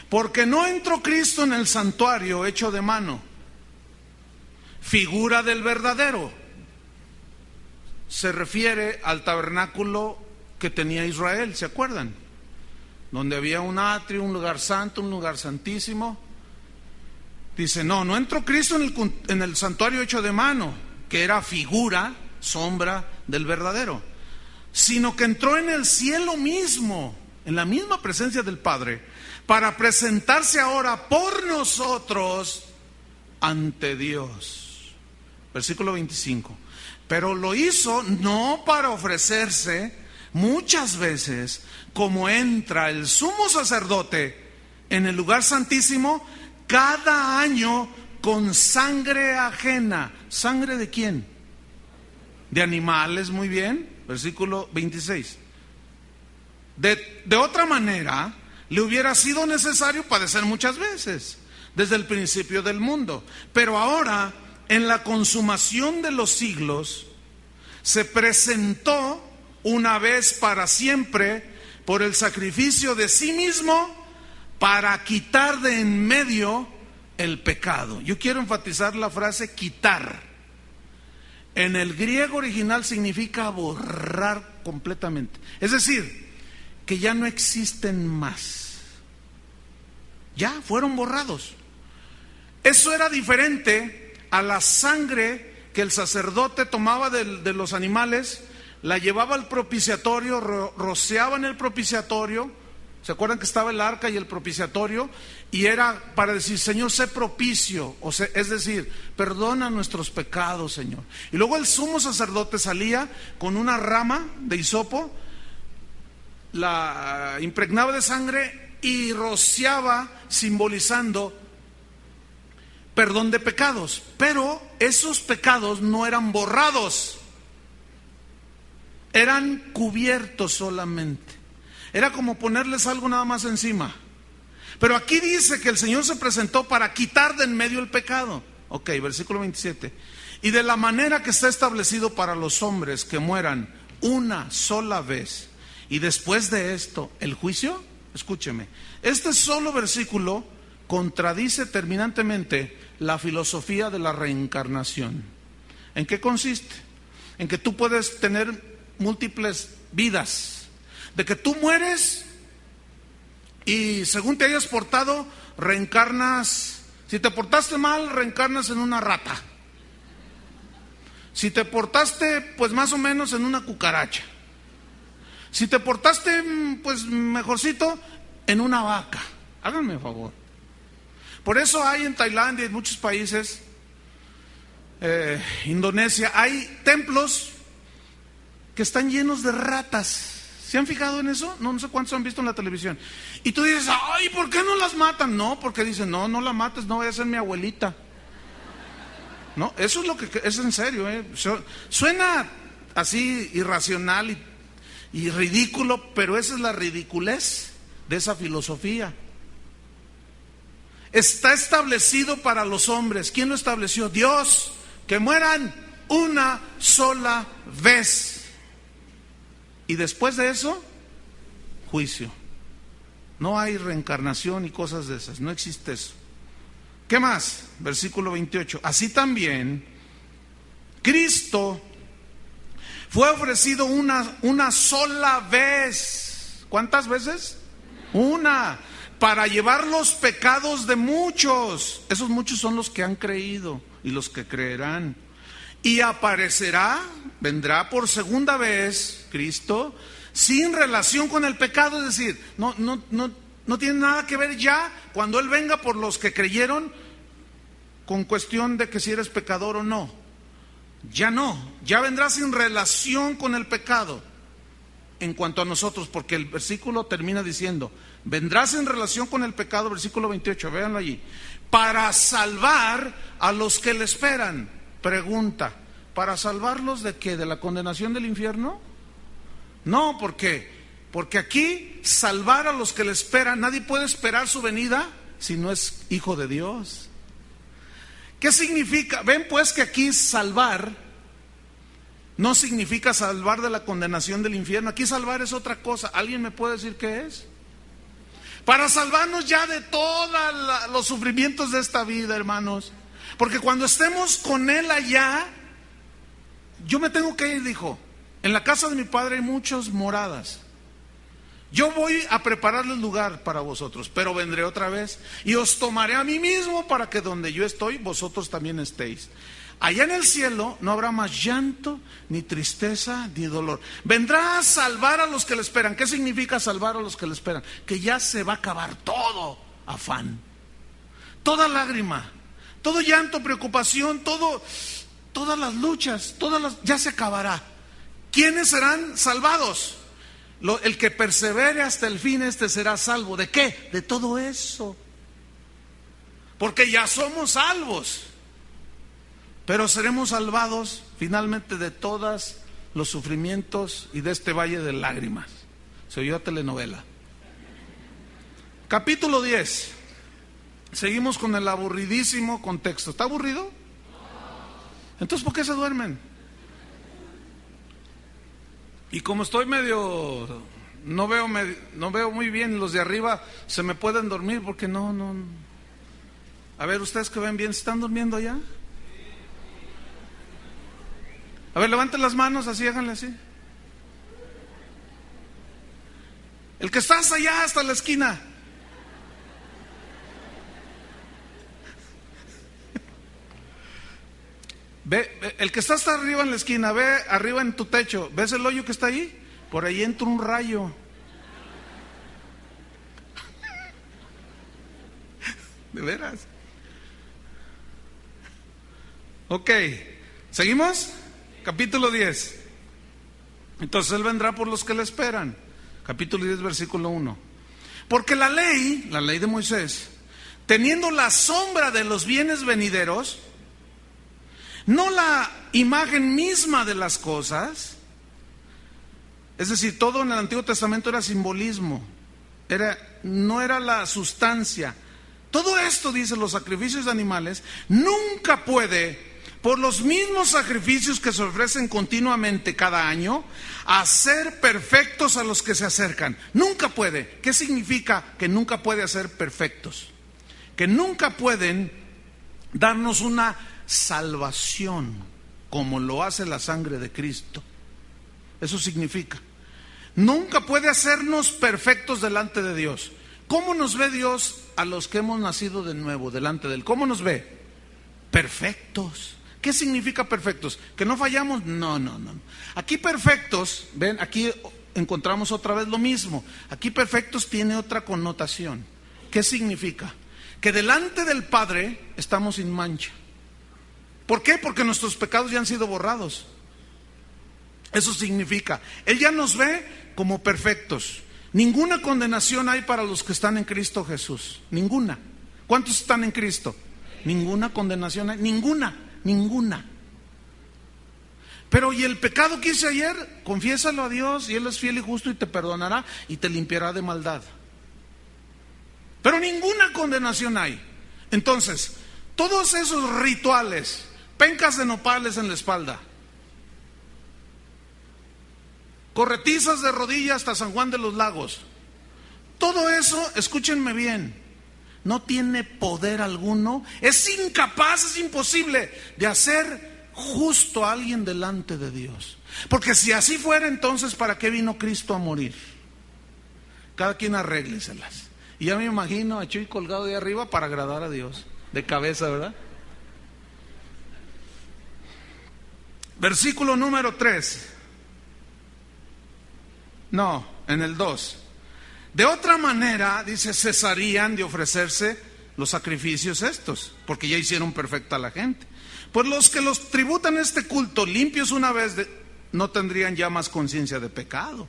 Porque no entró Cristo en el santuario hecho de mano, figura del verdadero. Se refiere al tabernáculo que tenía Israel, ¿se acuerdan? Donde había un atrio, un lugar santo, un lugar santísimo. Dice, no entró Cristo en el santuario hecho de mano, que era figura, sombra del verdadero, sino que entró en el cielo mismo, en la misma presencia del Padre, para presentarse ahora por nosotros ante Dios. Versículo 25. Pero lo hizo no para ofrecerse muchas veces, como entra el sumo sacerdote en el lugar santísimo cada año con sangre ajena. ¿Sangre de quién? De animales, muy bien. Versículo 26. De otra manera, le hubiera sido necesario padecer muchas veces, desde el principio del mundo. Pero ahora, en la consumación de los siglos, se presentó una vez para siempre por el sacrificio de sí mismo para quitar de en medio el pecado. Yo quiero enfatizar la frase quitar. En el griego original significa borrar completamente. Es decir, que ya no existen más. Ya fueron borrados. Eso era diferente a la sangre que el sacerdote tomaba de los animales, la llevaba al propiciatorio, rociaba en el propiciatorio. ¿Se acuerdan que estaba el arca y el propiciatorio? Y era para decir, Señor, sé propicio, es decir, perdona nuestros pecados, Señor. Y luego el sumo sacerdote salía con una rama de hisopo, la impregnaba de sangre y rociaba, simbolizando perdón de pecados. Pero esos pecados no eran borrados, eran cubiertos solamente. Era como ponerles algo nada más encima. Pero aquí dice que el Señor se presentó para quitar de en medio el pecado. Ok, versículo 27. Y de la manera que está establecido para los hombres que mueran una sola vez, y después de esto el juicio. Escúcheme, este solo versículo contradice terminantemente la filosofía de la reencarnación. ¿En qué consiste? En que tú puedes tener múltiples vidas, de que tú mueres y según te hayas portado, reencarnas. Si te portaste mal, reencarnas en una rata. Si te portaste, pues más o menos, en una cucaracha. Si te portaste, pues mejorcito, en una vaca. Háganme el favor. Por eso hay en Tailandia y en muchos países, Indonesia, hay templos que están llenos de ratas. ¿Se han fijado en eso? No sé cuántos han visto en la televisión. Y tú dices, ay, ¿por qué no las matan? No, porque dicen, no la mates, no vaya a ser mi abuelita. No, eso es lo que es en serio. Suena así irracional y ridículo, pero esa es la ridiculez de esa filosofía. Está establecido para los hombres. ¿Quién lo estableció? Dios. Que mueran una sola vez. Y después de eso, juicio. No hay reencarnación y cosas de esas, no existe eso. ¿Qué más? Versículo 28. Así también, Cristo fue ofrecido una sola vez. ¿Cuántas veces? Una. Para llevar los pecados de muchos. Esos muchos son los que han creído y los que creerán. Y aparecerá, vendrá por segunda vez Cristo, sin relación con el pecado, es decir, no tiene nada que ver ya cuando Él venga por los que creyeron con cuestión de que si eres pecador o no. Ya no, ya vendrá sin relación con el pecado. en cuanto a nosotros, porque el versículo termina diciendo, vendrás en relación con el pecado, versículo 28, véanlo allí, para salvar a los que le esperan. Pregunta, ¿para salvarlos de qué? ¿De la condenación del infierno? No, ¿por qué? Porque aquí salvar a los que le esperan, nadie puede esperar su venida si no es hijo de Dios. ¿Qué significa? Ven pues que aquí salvar no significa salvar de la condenación del infierno. Aquí salvar es otra cosa. ¿Alguien me puede decir qué es? Para salvarnos ya de todos los sufrimientos de esta vida, hermanos. Porque cuando estemos con Él allá, yo me tengo que ir, dijo. En la casa de mi Padre hay muchas moradas. Yo voy a prepararles lugar para vosotros, pero vendré otra vez y os tomaré a mí mismo para que donde yo estoy, vosotros también estéis. Allá en el cielo no habrá más llanto, ni tristeza, ni dolor. Vendrá a salvar a los que le esperan. ¿Qué significa salvar a los que le esperan? Que ya se va a acabar todo afán, toda lágrima, todo llanto, preocupación, todas las luchas, ya se acabará. ¿Quiénes serán salvados? El que persevere hasta el fin, este será salvo. ¿De qué? De todo eso. Porque ya somos salvos. Pero seremos salvados finalmente de todos los sufrimientos y de este valle de lágrimas. Se oyó telenovela. Capítulo 10. Seguimos con el aburridísimo contexto. ¿Está aburrido? Entonces, ¿por qué se duermen? Y como estoy medio, no veo muy bien, los de arriba se me pueden dormir porque no. A ver, ustedes que ven bien, ¿se están durmiendo ya? A ver, levanten las manos, así, háganle así. El que está hasta allá, hasta la esquina. Ve, el que está hasta arriba en la esquina, ve arriba en tu techo, ¿ves el hoyo que está ahí? Por ahí entra un rayo. ¿De veras? Ok, ¿seguimos? Capítulo 10. Entonces Él vendrá por los que le esperan. Capítulo 10, versículo 1. Porque la ley de Moisés, teniendo la sombra de los bienes venideros, no la imagen misma de las cosas, es decir, todo en el Antiguo Testamento era simbolismo, no era la sustancia. Todo esto, dice, los sacrificios de animales, nunca puede, por los mismos sacrificios que se ofrecen continuamente cada año, hacer perfectos a los que se acercan. Nunca puede. ¿Qué significa que nunca puede hacer perfectos? Que nunca pueden darnos una salvación como lo hace la sangre de Cristo. Eso significa, nunca puede hacernos perfectos delante de Dios. ¿Cómo nos ve Dios a los que hemos nacido de nuevo delante de Él? ¿Cómo nos ve? Perfectos. ¿Qué significa perfectos? ¿Que no fallamos? No. Aquí perfectos, ven, aquí encontramos otra vez lo mismo. Aquí perfectos tiene otra connotación. ¿Qué significa? Que delante del Padre estamos sin mancha. ¿Por qué? Porque nuestros pecados ya han sido borrados. Eso significa, Él ya nos ve como perfectos. Ninguna condenación hay para los que están en Cristo Jesús. Ninguna. ¿Cuántos están en Cristo? Ninguna condenación hay. Ninguna. Pero ¿y el pecado que hice ayer? Confiésalo a Dios y Él es fiel y justo y te perdonará y te limpiará de maldad. Pero ninguna condenación hay. Entonces, todos esos rituales, pencas de nopales en la espalda, corretizas de rodillas hasta San Juan de los Lagos, todo eso, escúchenme bien, no tiene poder alguno, es incapaz, es imposible de hacer justo a alguien delante de Dios. Porque si así fuera, entonces ¿para qué vino Cristo a morir? Cada quien arrégleselas. Y ya me imagino a Chuy colgado de arriba para agradar a Dios, de cabeza, ¿verdad? Versículo número 3. No, en el 2. De otra manera, dice, cesarían de ofrecerse los sacrificios estos, porque ya hicieron perfecta a la gente. Pues los que los tributan este culto limpios una vez no tendrían ya más conciencia de pecado.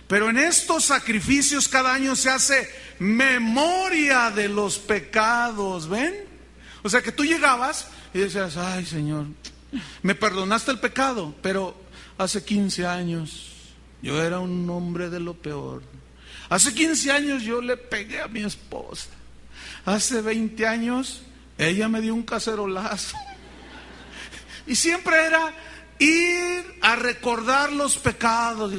Pero en estos sacrificios cada año se hace memoria de los pecados, ¿ven? O sea que tú llegabas y decías, ay Señor, me perdonaste el pecado, pero hace 15 años yo era un hombre de lo peor. Hace 15 años yo le pegué a mi esposa. Hace 20 años ella me dio un cacerolazo. Y siempre era ir a recordar los pecados.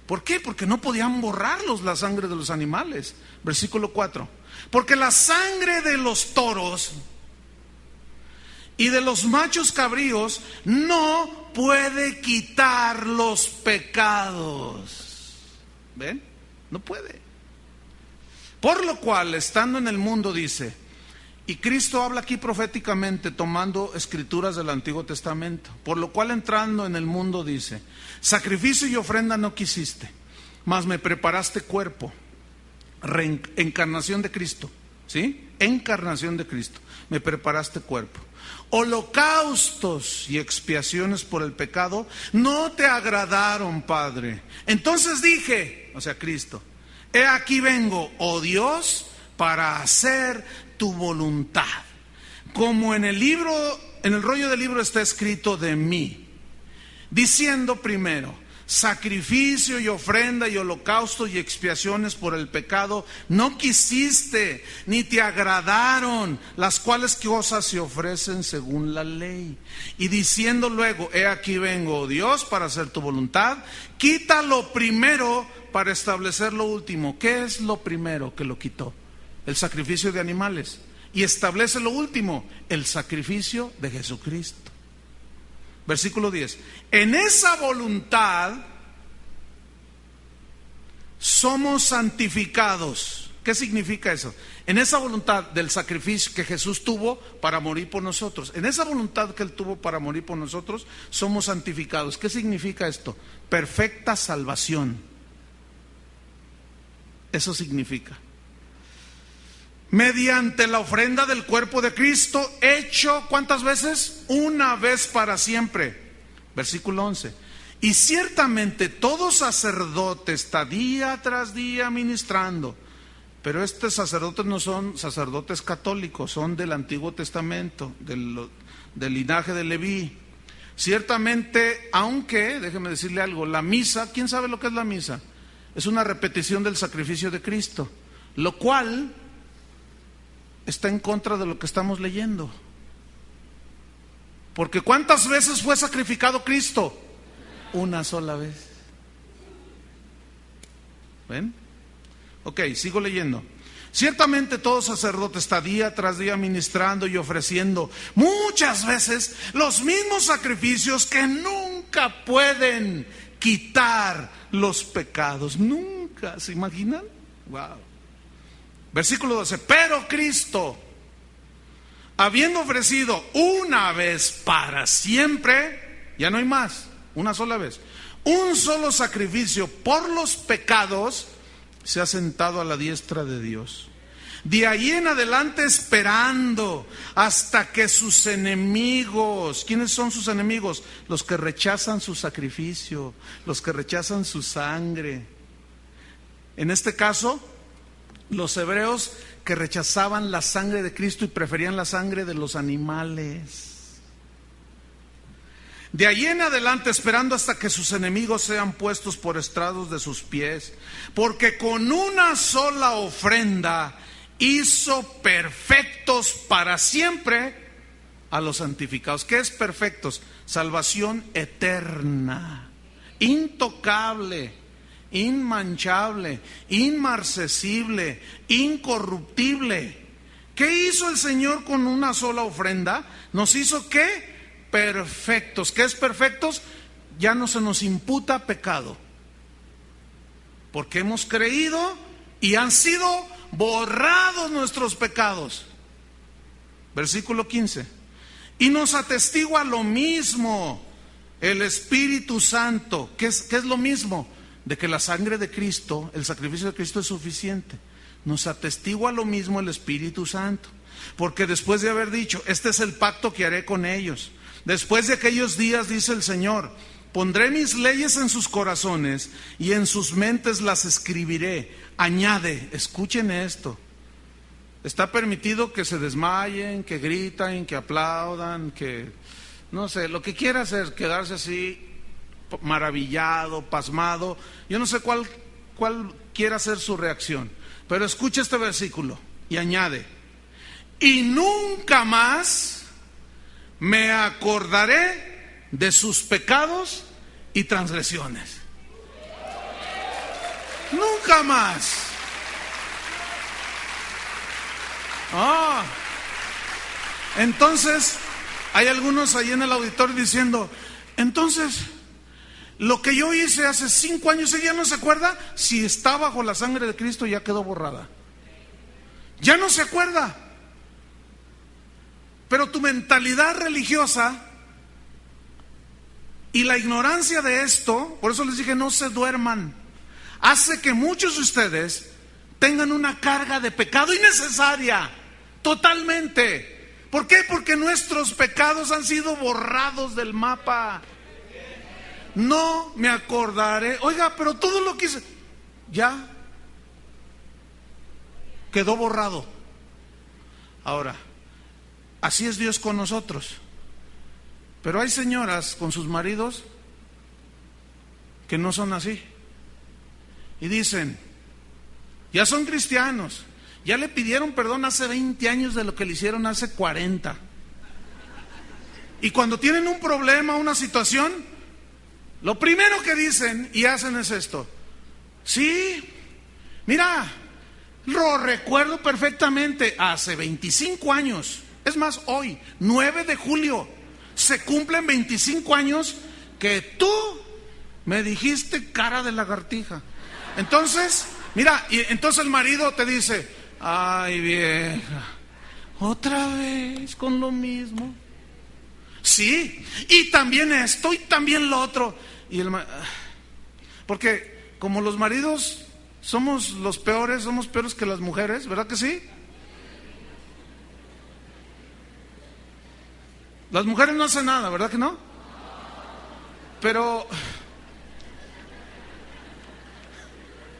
¿Por qué? Porque no podían borrarlos la sangre de los animales. Versículo 4. Porque la sangre de los toros y de los machos cabríos no puede quitar los pecados. ¿Ven? No puede. Por lo cual, estando en el mundo, dice, y Cristo habla aquí proféticamente tomando escrituras del Antiguo Testamento, por lo cual entrando en el mundo dice, sacrificio y ofrenda no quisiste, mas me preparaste cuerpo, encarnación de Cristo, ¿sí? Encarnación de Cristo, me preparaste cuerpo. Holocaustos y expiaciones por el pecado no te agradaron, Padre. Entonces dije, o sea, Cristo, he aquí vengo, oh Dios, para hacer tu voluntad. Como en el libro, en el rollo del libro está escrito de mí, diciendo primero, sacrificio y ofrenda y holocausto y expiaciones por el pecado no quisiste, ni te agradaron, las cuales cosas se ofrecen según la ley. Y diciendo luego, he aquí vengo, oh Dios, para hacer tu voluntad, quita lo primero para establecer lo último. ¿Qué es lo primero que lo quitó? El sacrificio de animales. Y establece lo último, el sacrificio de Jesucristo. Versículo 10. En esa voluntad somos santificados. ¿Qué significa eso? En esa voluntad del sacrificio que Jesús tuvo para morir por nosotros, en esa voluntad que Él tuvo para morir por nosotros, somos santificados. ¿Qué significa esto? Perfecta salvación. Eso significa. Mediante la ofrenda del cuerpo de Cristo, hecho, ¿cuántas veces? Una vez para siempre. Versículo 11. Y ciertamente todo sacerdote está día tras día ministrando, pero estos sacerdotes no son sacerdotes católicos, son del Antiguo Testamento, del linaje de Leví. Ciertamente, aunque, déjeme decirle algo, la misa, ¿quién sabe lo que es la misa? Es una repetición del sacrificio de Cristo, lo cual está en contra de lo que estamos leyendo. Porque ¿cuántas veces fue sacrificado Cristo? Una sola vez. ¿Ven? Ok, sigo leyendo. Ciertamente todo sacerdote está día tras día ministrando y ofreciendo muchas veces los mismos sacrificios que nunca pueden quitar los pecados. Nunca, ¿se imaginan? Wow. Versículo 12, pero Cristo, habiendo ofrecido una vez para siempre, ya no hay más, una sola vez, un solo sacrificio por los pecados, se ha sentado a la diestra de Dios. De ahí en adelante esperando hasta que sus enemigos, ¿quiénes son sus enemigos? Los que rechazan su sacrificio, los que rechazan su sangre. En este caso, los hebreos que rechazaban la sangre de Cristo y preferían la sangre de los animales. De allí en adelante esperando hasta que sus enemigos sean puestos por estrados de sus pies, porque con una sola ofrenda hizo perfectos para siempre a los santificados. ¿Qué es perfectos? Salvación eterna, intocable, inmanchable, inmarcesible, incorruptible. ¿Qué hizo el Señor con una sola ofrenda? Nos hizo ¿qué? Perfectos. ¿Qué es perfectos? Ya no se nos imputa pecado, porque hemos creído y han sido borrados nuestros pecados. Versículo 15. Y nos atestigua lo mismo el Espíritu Santo. ¿Qué es lo mismo? De que la sangre de Cristo, el sacrificio de Cristo es suficiente. Nos atestigua lo mismo el Espíritu Santo, porque después de haber dicho, este es el pacto que haré con ellos, Después de aquellos días, dice el Señor, pondré mis leyes en sus corazones y en sus mentes las escribiré. Añade, escuchen esto. Está permitido que se desmayen, que griten, que aplaudan, que no sé, lo que quiera hacer, quedarse así maravillado, pasmado. Yo no sé cuál quiera ser su reacción, pero escucha este versículo y añade: y nunca más me acordaré de sus pecados y transgresiones. Nunca más. Entonces, hay algunos ahí en el auditorio diciendo, entonces, lo que yo hice hace 5 años, ¿ella no se acuerda? Si está bajo la sangre de Cristo, ya quedó borrada. Ya no se acuerda. Pero tu mentalidad religiosa y la ignorancia de esto, por eso les dije, no se duerman, hace que muchos de ustedes tengan una carga de pecado innecesaria, totalmente. ¿Por qué? Porque nuestros pecados han sido borrados del mapa. No me acordaré. Oiga, pero todo lo que hice, ya quedó borrado. Ahora, así es Dios con nosotros. Pero hay señoras con sus maridos que no son así. Y dicen, ya son cristianos, ya le pidieron perdón hace 20 años de lo que le hicieron hace 40. Y cuando tienen un problema, una situación, lo primero que dicen y hacen es esto. Sí, mira, lo recuerdo perfectamente, hace 25 años, es más, hoy, 9 de julio, se cumplen 25 años que tú me dijiste cara de lagartija. Entonces, mira, y entonces el marido te dice, ay vieja, otra vez con lo mismo. Sí, y también esto y también lo otro. Y porque como los maridos somos los peores, somos peores que las mujeres, ¿verdad que sí? Las mujeres no hacen nada, ¿verdad que no? Pero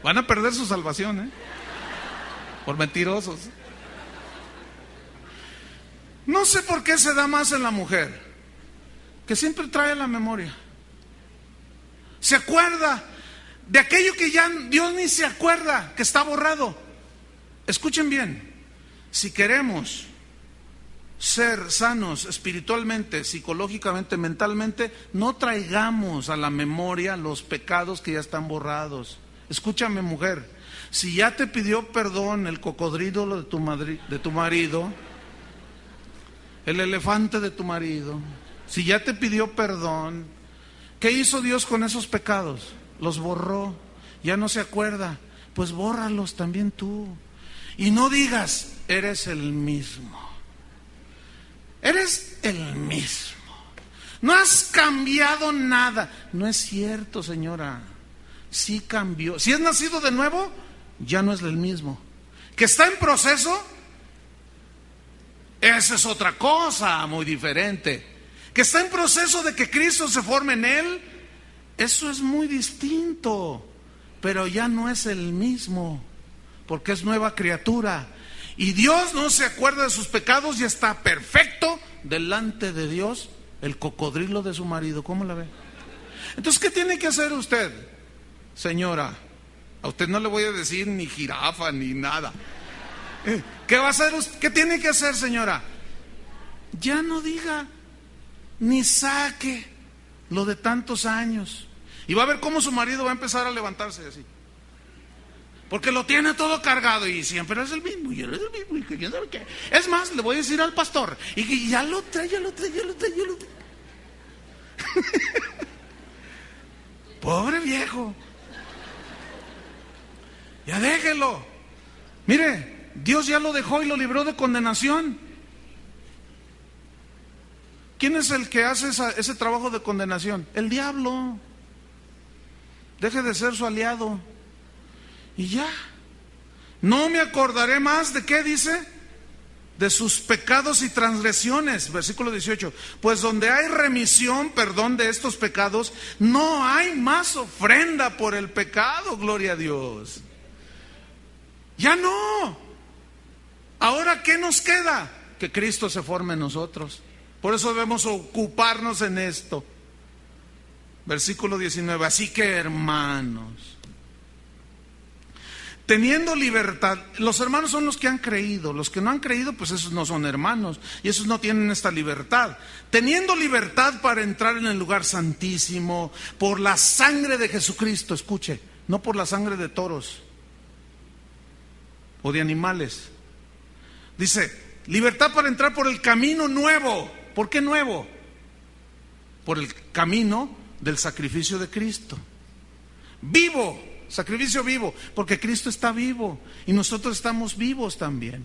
van a perder su salvación, ¿eh? Por mentirosos. No sé por qué se da más en la mujer, que siempre trae a la memoria. Se acuerda de aquello que ya Dios ni se acuerda, que está borrado. Escuchen bien, si queremos ser sanos espiritualmente, psicológicamente, mentalmente, no traigamos a la memoria los pecados que ya están borrados. Escúchame, mujer, si ya te pidió perdón el cocodrilo de tu marido, el elefante de tu marido, si ya te pidió perdón, ¿qué hizo Dios con esos pecados? Los borró, ya no se acuerda, pues bórralos también tú. Y no digas, eres el mismo. Eres el mismo. No has cambiado nada. No es cierto, señora. Sí cambió. Si es nacido de nuevo, ya no es el mismo. Que está en proceso, esa es otra cosa muy diferente. Que está en proceso de que Cristo se forme en él, eso es muy distinto. Pero ya no es el mismo, porque es nueva criatura. Y Dios no se acuerda de sus pecados y está perfecto delante de Dios, el cocodrilo de su marido. ¿Cómo la ve? Entonces, ¿qué tiene que hacer usted, señora? A usted no le voy a decir ni jirafa ni nada. ¿Qué va a hacer? ¿Qué tiene que hacer, señora? Ya no diga, ni saque lo de tantos años. Y va a ver cómo su marido va a empezar a levantarse así. Porque lo tiene todo cargado y siempre es el mismo, y él es el mismo, y que quién sabe qué. Es más, le voy a decir al pastor, y que ya lo trae. Pobre viejo. Ya déjelo. Mire, Dios ya lo dejó y lo libró de condenación. ¿Quién es el que hace ese trabajo de condenación? El diablo. Deje de ser su aliado. Y ya. No me acordaré más de qué dice. de sus pecados y transgresiones. Versículo 18. Pues donde hay remisión, perdón de estos pecados, no hay más ofrenda por el pecado, gloria a Dios. Ya no. Ahora, ¿qué nos queda? Que Cristo se forme en nosotros. Por eso debemos ocuparnos en esto. Versículo 19. Así que, hermanos, teniendo libertad, los hermanos son los que han creído. Los que no han creído, pues esos no son hermanos, y esos no tienen esta libertad. Teniendo libertad para entrar en el lugar santísimo por la sangre de Jesucristo, escuche, no por la sangre de toros o de animales. Dice, libertad para entrar por el camino nuevo. ¿Por qué nuevo? Por el camino del sacrificio de Cristo. Vivo. Sacrificio vivo, porque Cristo está vivo y nosotros estamos vivos también.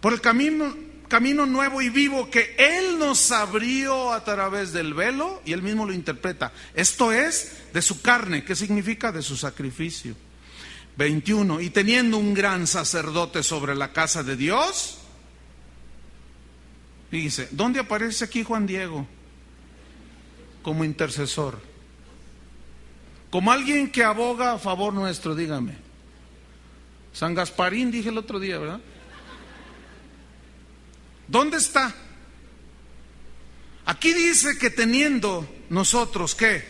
Por el camino nuevo y vivo que Él nos abrió a través del velo, y Él mismo lo interpreta. Esto es de su carne. ¿Qué significa? De su sacrificio. 21. Y teniendo un gran sacerdote sobre la casa de Dios. Fíjense, ¿dónde aparece aquí Juan Diego? Como intercesor. Como alguien que aboga a favor nuestro, dígame. San Gasparín, dije el otro día, ¿verdad? ¿Dónde está? Aquí dice que teniendo nosotros, ¿qué?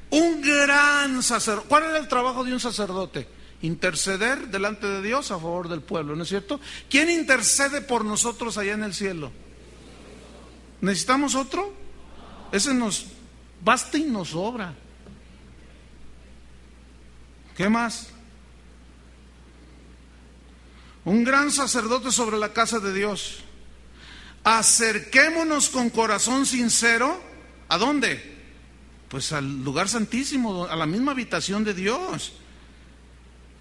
Un gran sacerdote. ¿Cuál era el trabajo de un sacerdote? Interceder delante de Dios a favor del pueblo, ¿no es cierto? ¿Quién intercede por nosotros allá en el cielo? ¿Necesitamos otro? Ese nos basta y nos sobra. ¿Qué más? Un gran sacerdote sobre la casa de Dios. Acerquémonos con corazón sincero. ¿A dónde? Pues al lugar santísimo, a la misma habitación de Dios.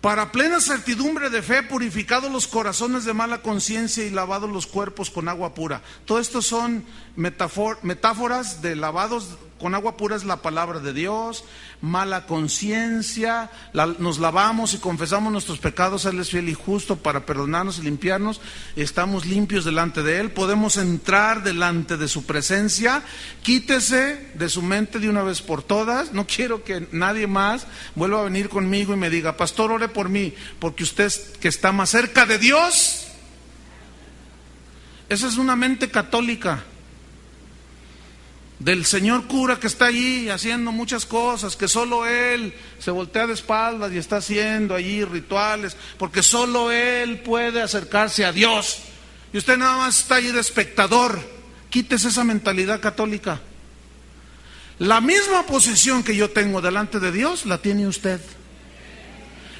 Para plena certidumbre de fe, purificados los corazones de mala conciencia y lavados los cuerpos con agua pura. Todo esto son metáforas de lavados con agua pura. Es la palabra de Dios. Mala conciencia, nos lavamos y confesamos nuestros pecados. Él es fiel y justo para perdonarnos y limpiarnos. Estamos limpios delante de Él. Podemos entrar delante de su presencia. Quítese de su mente de una vez por todas. No quiero que nadie más vuelva a venir conmigo y me diga, pastor, ore por mí, porque usted que está más cerca de Dios. Esa es una mente católica del señor cura que está allí haciendo muchas cosas, que solo él se voltea de espaldas y está haciendo allí rituales, porque solo él puede acercarse a Dios, y usted nada más está allí de espectador. Quítese esa mentalidad católica. La misma posición que yo tengo delante de Dios la tiene usted.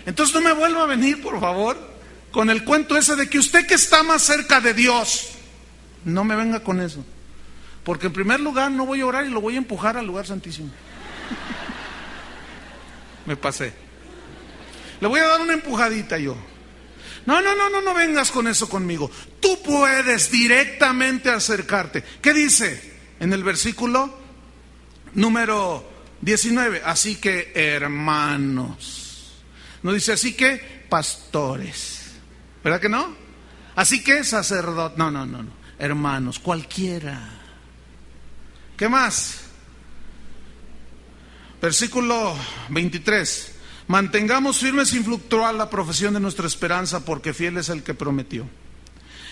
Entonces no me vuelva a venir, por favor, con el cuento ese de que usted que está más cerca de Dios. No me venga con eso. Porque en primer lugar no voy a orar y lo voy a empujar al lugar santísimo. Me pasé. Le voy a dar una empujadita yo. No vengas con eso conmigo. Tú puedes directamente acercarte. ¿Qué dice en el versículo número 19? Así que hermanos. No dice así que pastores. ¿Verdad que no? Así que sacerdotes. No. Hermanos, cualquiera. ¿Qué más? Versículo 23. Mantengamos firme sin fluctuar la profesión de nuestra esperanza, porque fiel es el que prometió.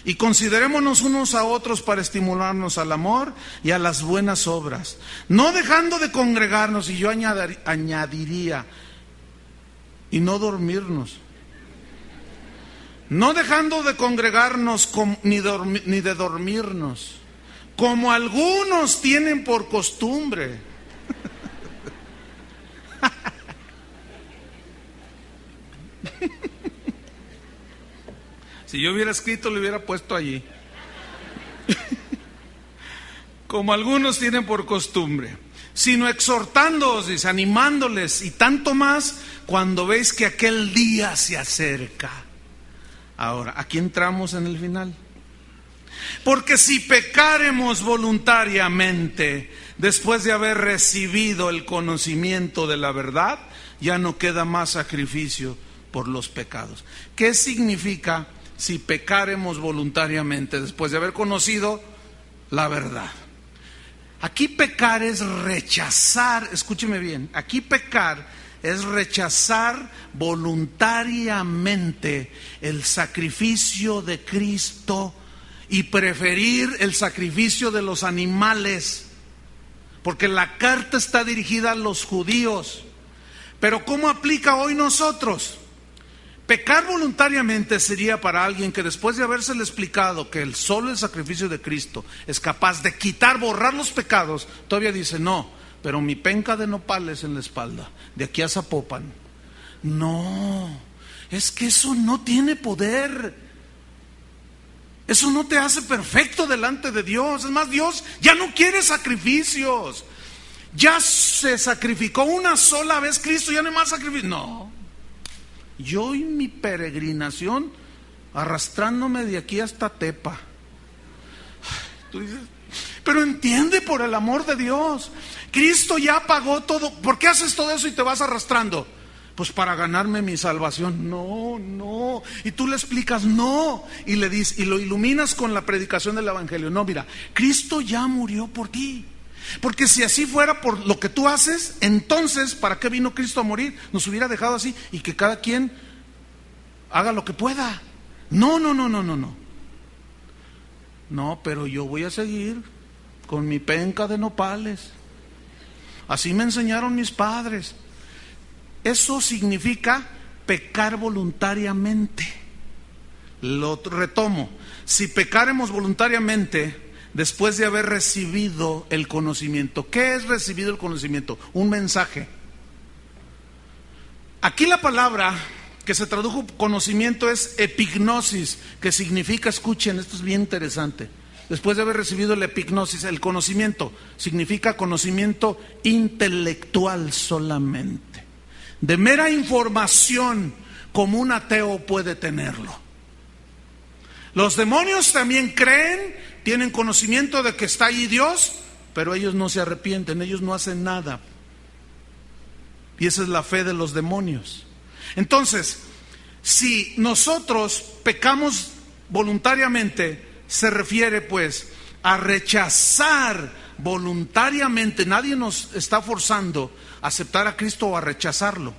Y considerémonos unos a otros para estimularnos al amor y a las buenas obras, no dejando de congregarnos, y yo añadiría, y no dormirnos. No dejando de congregarnos ni de dormirnos, como algunos tienen por costumbre. Si yo hubiera escrito, lo hubiera puesto allí. Como algunos tienen por costumbre, sino exhortándoos, dice, animándoles, y tanto más cuando veis que aquel día se acerca. Ahora, aquí entramos en el final. Porque si pecaremos voluntariamente después de haber recibido el conocimiento de la verdad, ya no queda más sacrificio por los pecados. ¿Qué significa si pecáremos voluntariamente después de haber conocido la verdad. Aquí pecar es rechazar, escúcheme bien, aquí pecar es rechazar voluntariamente el sacrificio de Cristo y preferir el sacrificio de los animales, porque la carta está dirigida a los judíos. Pero ¿cómo aplica hoy nosotros? Pecar voluntariamente sería para alguien que después de habérsele explicado que solo el sacrificio de Cristo es capaz de quitar, borrar los pecados, todavía dice, no, pero mi penca de nopales en la espalda, de aquí a Zapopan. No, es que eso no tiene poder. Eso no te hace perfecto delante de Dios. Es más, Dios ya no quiere sacrificios. Ya se sacrificó una sola vez Cristo, ya no hay más sacrificio. No. Yo y mi peregrinación arrastrándome de aquí hasta Tepa. Tú dices, pero entiende, por el amor de Dios, Cristo ya pagó todo. ¿Por qué haces todo eso y te vas arrastrando? Pues para ganarme mi salvación. No. Y tú le explicas, no. Y le dices, y lo iluminas con la predicación del evangelio. No, mira, Cristo ya murió por ti. Porque si así fuera por lo que tú haces, entonces ¿para qué vino Cristo a morir? Nos hubiera dejado así y que cada quien haga lo que pueda. No, pero yo voy a seguir con mi penca de nopales. Así me enseñaron mis padres. Eso significa pecar voluntariamente. Lo retomo. Si pecáremos voluntariamente después de haber recibido el conocimiento. ¿Qué es recibido el conocimiento? Un mensaje. Aquí la palabra que se tradujo conocimiento es epignosis, que significa, escuchen, esto es bien interesante. Después de haber recibido el epignosis, el conocimiento, significa conocimiento intelectual solamente. De mera información, como un ateo puede tenerlo. Los demonios también creen, tienen conocimiento de que está allí Dios, pero ellos no se arrepienten, ellos no hacen nada. Y esa es la fe de los demonios. Entonces, si nosotros pecamos voluntariamente, se refiere pues a rechazar voluntariamente. Nadie nos está forzando a aceptar a Cristo o a rechazarlo.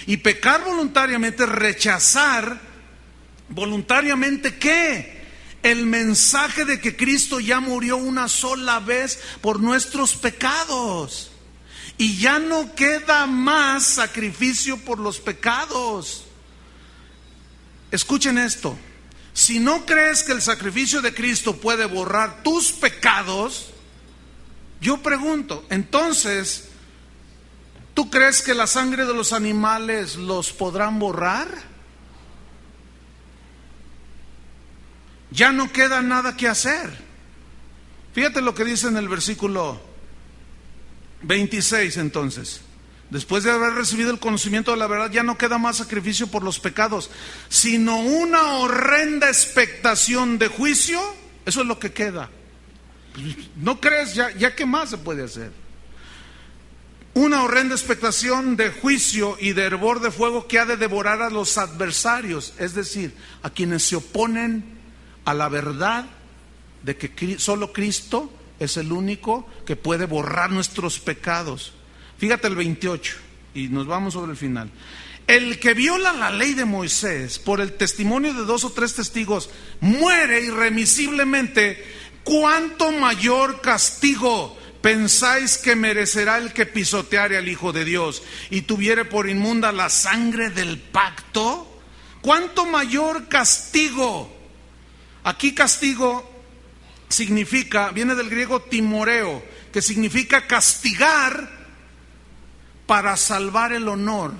Y pecar voluntariamente es rechazar voluntariamente, ¿qué? El mensaje de que Cristo ya murió una sola vez por nuestros pecados y ya no queda más sacrificio por los pecados. Escuchen esto: si no crees que el sacrificio de Cristo puede borrar tus pecados, yo pregunto, entonces, ¿tú crees que la sangre de los animales los podrán borrar? Ya no queda nada que hacer. Fíjate lo que dice en el versículo 26 entonces. Después de haber recibido el conocimiento de la verdad, ya no queda más sacrificio por los pecados, sino una horrenda expectación de juicio. Eso es lo que queda. ¿No crees? Ya qué más se puede hacer. Una horrenda expectación de juicio y de hervor de fuego que ha de devorar a los adversarios, es decir, a quienes se oponen a la verdad de que solo Cristo es el único que puede borrar nuestros pecados. Fíjate el 28 y nos vamos sobre el final. El que viola la ley de Moisés por el testimonio de 2 o 3 testigos muere irremisiblemente. ¿Cuánto mayor castigo pensáis que merecerá el que pisoteare al Hijo de Dios y tuviere por inmunda la sangre del pacto? ¿Cuánto mayor castigo? Aquí castigo significa, viene del griego timoreo, que significa castigar para salvar el honor.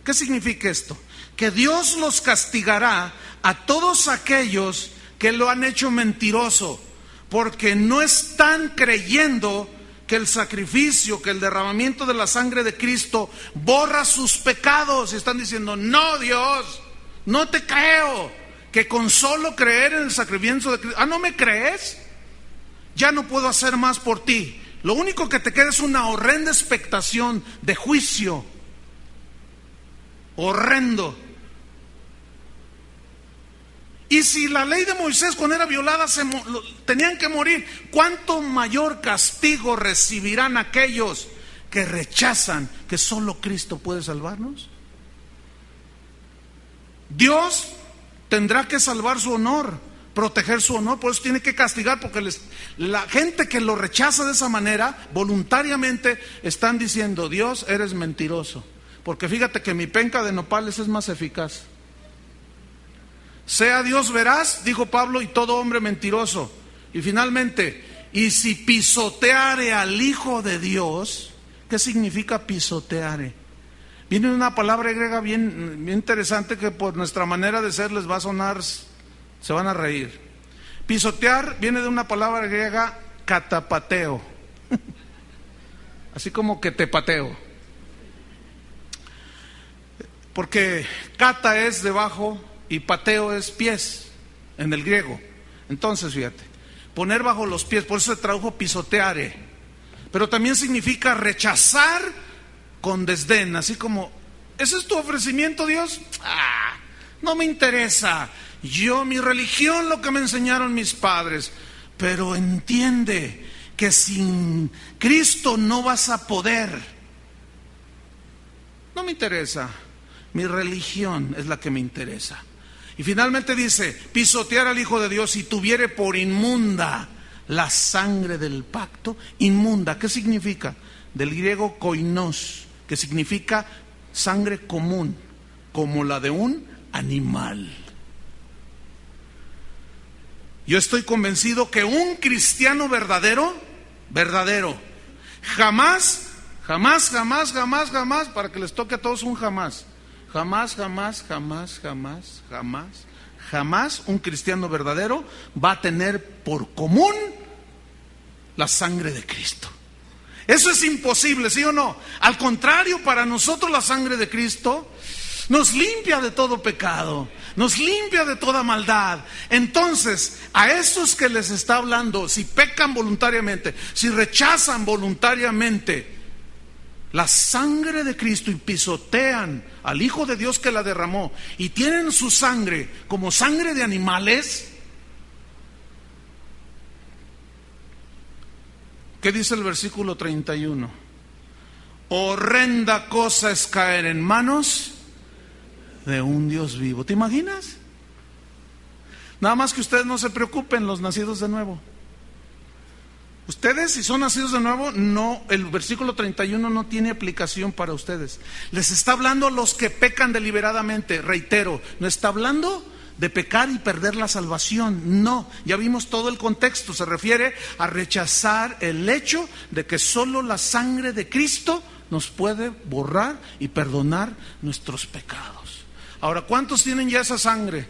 ¿Qué significa esto? Que Dios los castigará a todos aquellos que lo han hecho mentiroso, porque no están creyendo que el sacrificio, que el derramamiento de la sangre de Cristo borra sus pecados. Y están diciendo, no, Dios, no te creo. Que con solo creer en el sacrificio de Cristo, ¿no me crees? Ya no puedo hacer más por ti. Lo único que te queda es una horrenda expectación de juicio. Horrendo. Y si la ley de Moisés cuando era violada tenían que morir, ¿cuánto mayor castigo recibirán aquellos que rechazan que solo Cristo puede salvarnos? Dios tendrá que salvar su honor, proteger su honor, por eso tiene que castigar, porque la gente que lo rechaza de esa manera, voluntariamente están diciendo: Dios, eres mentiroso, porque fíjate que mi penca de nopales es más eficaz. Sea Dios veraz, dijo Pablo, y todo hombre mentiroso. Y finalmente, y si pisoteare al Hijo de Dios, ¿qué significa pisoteare? Viene una palabra griega bien interesante que por nuestra manera de ser les va a sonar, se van a reír. Pisotear viene de una palabra griega catapateo, así como que te pateo. Porque cata es debajo y pateo es pies en el griego. Entonces, fíjate, poner bajo los pies, por eso se tradujo pisoteare. Pero también significa rechazar con desdén, así como: ¿ese es tu ofrecimiento, Dios? No me interesa. Mi religión, lo que me enseñaron mis padres. Pero entiende que sin Cristo no vas a poder. No me interesa. Mi religión es la que me interesa. Y finalmente dice: pisotear al Hijo de Dios, si tuviere por inmunda la sangre del pacto. Inmunda, ¿qué significa? Del griego koinos, que significa sangre común, como la de un animal. Yo estoy convencido que un cristiano verdadero, jamás, para que les toque a todos un jamás. Jamás un cristiano verdadero va a tener por común la sangre de Cristo. Eso es imposible, ¿sí o no? Al contrario, para nosotros la sangre de Cristo nos limpia de todo pecado, nos limpia de toda maldad. Entonces, a esos que les está hablando, si pecan voluntariamente, si rechazan voluntariamente la sangre de Cristo y pisotean al Hijo de Dios que la derramó y tienen su sangre como sangre de animales, ¿qué dice el versículo 31? Horrenda cosa es caer en manos de un Dios vivo. ¿Te imaginas? Nada más que ustedes no se preocupen, los nacidos de nuevo. Ustedes, si son nacidos de nuevo, no, el versículo 31 no tiene aplicación para ustedes. Les está hablando a los que pecan deliberadamente. Reitero, no está hablando de pecar y perder la salvación. No, ya vimos todo el contexto. Se refiere a rechazar el hecho de que solo la sangre de Cristo nos puede borrar y perdonar nuestros pecados. Ahora, ¿cuántos tienen ya esa sangre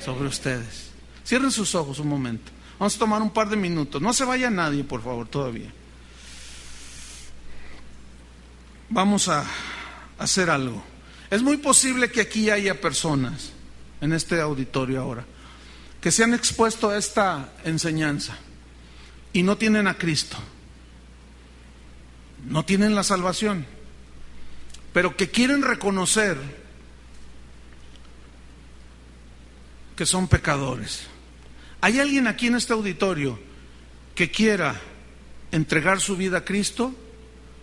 sobre ustedes? Cierren sus ojos un momento. Vamos a tomar un par de minutos. No se vaya nadie, por favor, todavía. Vamos a hacer algo. Es muy posible que aquí haya personas, en este auditorio ahora, que se han expuesto a esta enseñanza y no tienen a Cristo. No tienen la salvación, pero que quieren reconocer que son pecadores. ¿Hay alguien aquí en este auditorio que quiera entregar su vida a Cristo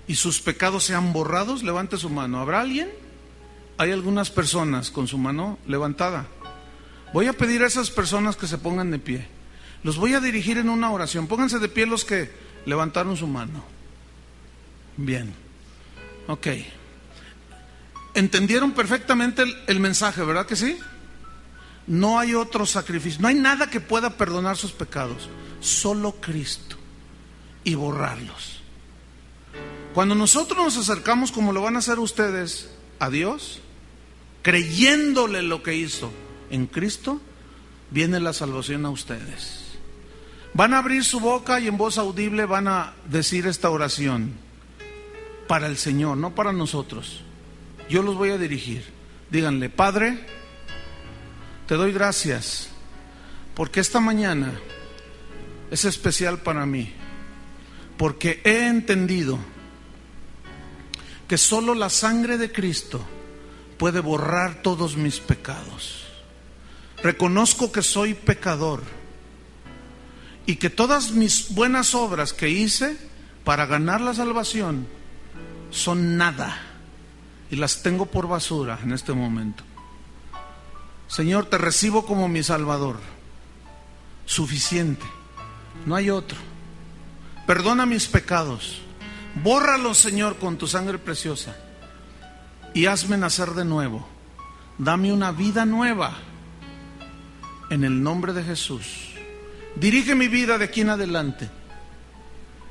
y sus pecados sean borrados? Levante su mano. ¿Habrá alguien? Hay algunas personas con su mano levantada. Voy a pedir a esas personas que se pongan de pie. Los voy a dirigir en una oración. Pónganse de pie los que levantaron su mano. Bien. Ok. ¿Entendieron perfectamente el mensaje, verdad que sí? No hay otro sacrificio, no hay nada que pueda perdonar sus pecados, solo Cristo, y borrarlos. Cuando nosotros nos acercamos, como lo van a hacer ustedes, a Dios, creyéndole lo que hizo en Cristo, viene la salvación a ustedes. Van a abrir su boca y en voz audible van a decir esta oración para el Señor, no para nosotros. Yo los voy a dirigir. Díganle: Padre, te doy gracias porque esta mañana es especial para mí, porque he entendido que solo la sangre de Cristo puede borrar todos mis pecados. reconozco que soy pecador y que todas mis buenas obras que hice para ganar la salvación son nada y las tengo por basura en este momento. Señor, te recibo como mi Salvador, suficiente, no hay otro. Perdona mis pecados, bórralos, Señor, con tu sangre preciosa y hazme nacer de nuevo. Dame una vida nueva en el nombre de Jesús. Dirige mi vida de aquí en adelante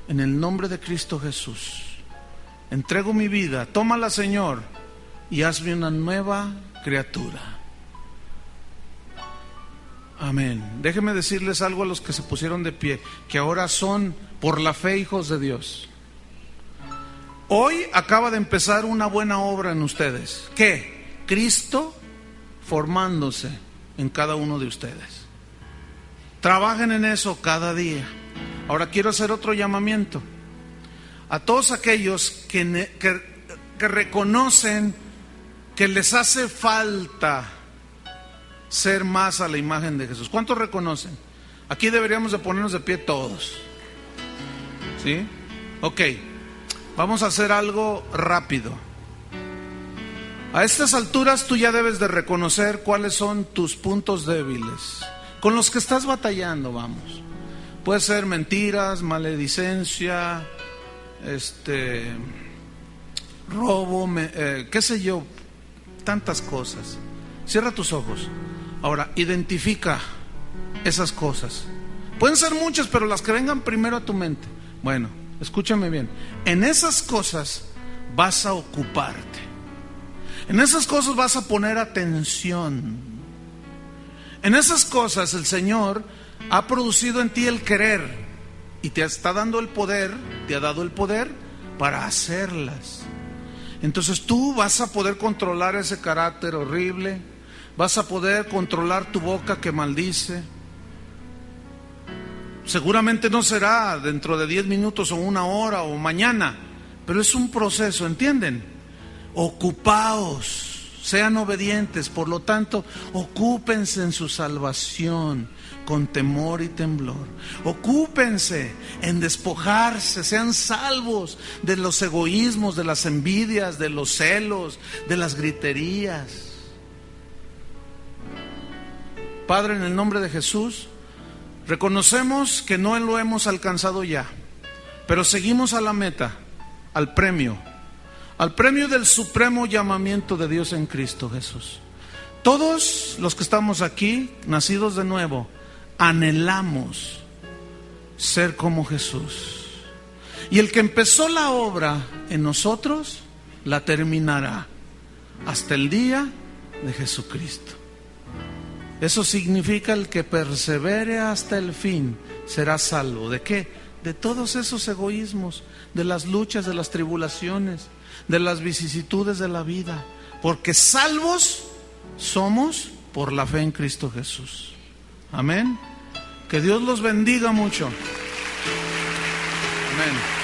en el nombre de Cristo Jesús. Entrego mi vida, tómala, Señor, y hazme una nueva criatura. Amén. Déjenme decirles algo a los que se pusieron de pie, que ahora son por la fe hijos de Dios. Hoy acaba de empezar una buena obra en ustedes. ¿Qué? Cristo formándose en cada uno de ustedes. Trabajen en eso cada día. Ahora quiero hacer otro llamamiento a todos aquellos que reconocen que les hace falta ser más a la imagen de Jesús. ¿Cuántos reconocen? Aquí deberíamos de ponernos de pie todos. ¿Sí? Ok, vamos a hacer algo rápido. A estas alturas tú ya debes de reconocer cuáles son tus puntos débiles, con los que estás batallando, vamos. Puede ser mentiras, maledicencia, robo, qué sé yo, tantas cosas. Cierra tus ojos. Ahora, identifica esas cosas. Pueden ser muchas, pero las que vengan primero a tu mente. Bueno, escúchame bien. En esas cosas vas a ocuparte. En esas cosas vas a poner atención. En esas cosas el Señor ha producido en ti el querer y te está dando el poder, te ha dado el poder para hacerlas. Entonces tú vas a poder controlar ese carácter horrible, vas a poder controlar tu boca que maldice. Seguramente no será dentro de 10 minutos o 1 hora o mañana, pero es un proceso, ¿entienden? Ocupaos. Sean obedientes, por lo tanto, ocúpense en su salvación con temor y temblor. Ocúpense en despojarse, sean salvos de los egoísmos, de las envidias, de los celos, de las griterías. Padre, en el nombre de Jesús, reconocemos que no lo hemos alcanzado ya, pero seguimos a la meta, al premio del supremo llamamiento de Dios en Cristo Jesús. Todos los que estamos aquí, nacidos de nuevo, anhelamos ser como Jesús. Y el que empezó la obra en nosotros, la terminará hasta el día de Jesucristo. Eso significa el que persevere hasta el fin será salvo. ¿De qué? De todos esos egoísmos, de las luchas, de las tribulaciones, de las vicisitudes de la vida, porque salvos somos por la fe en Cristo Jesús. Amén. Que Dios los bendiga mucho. Amén.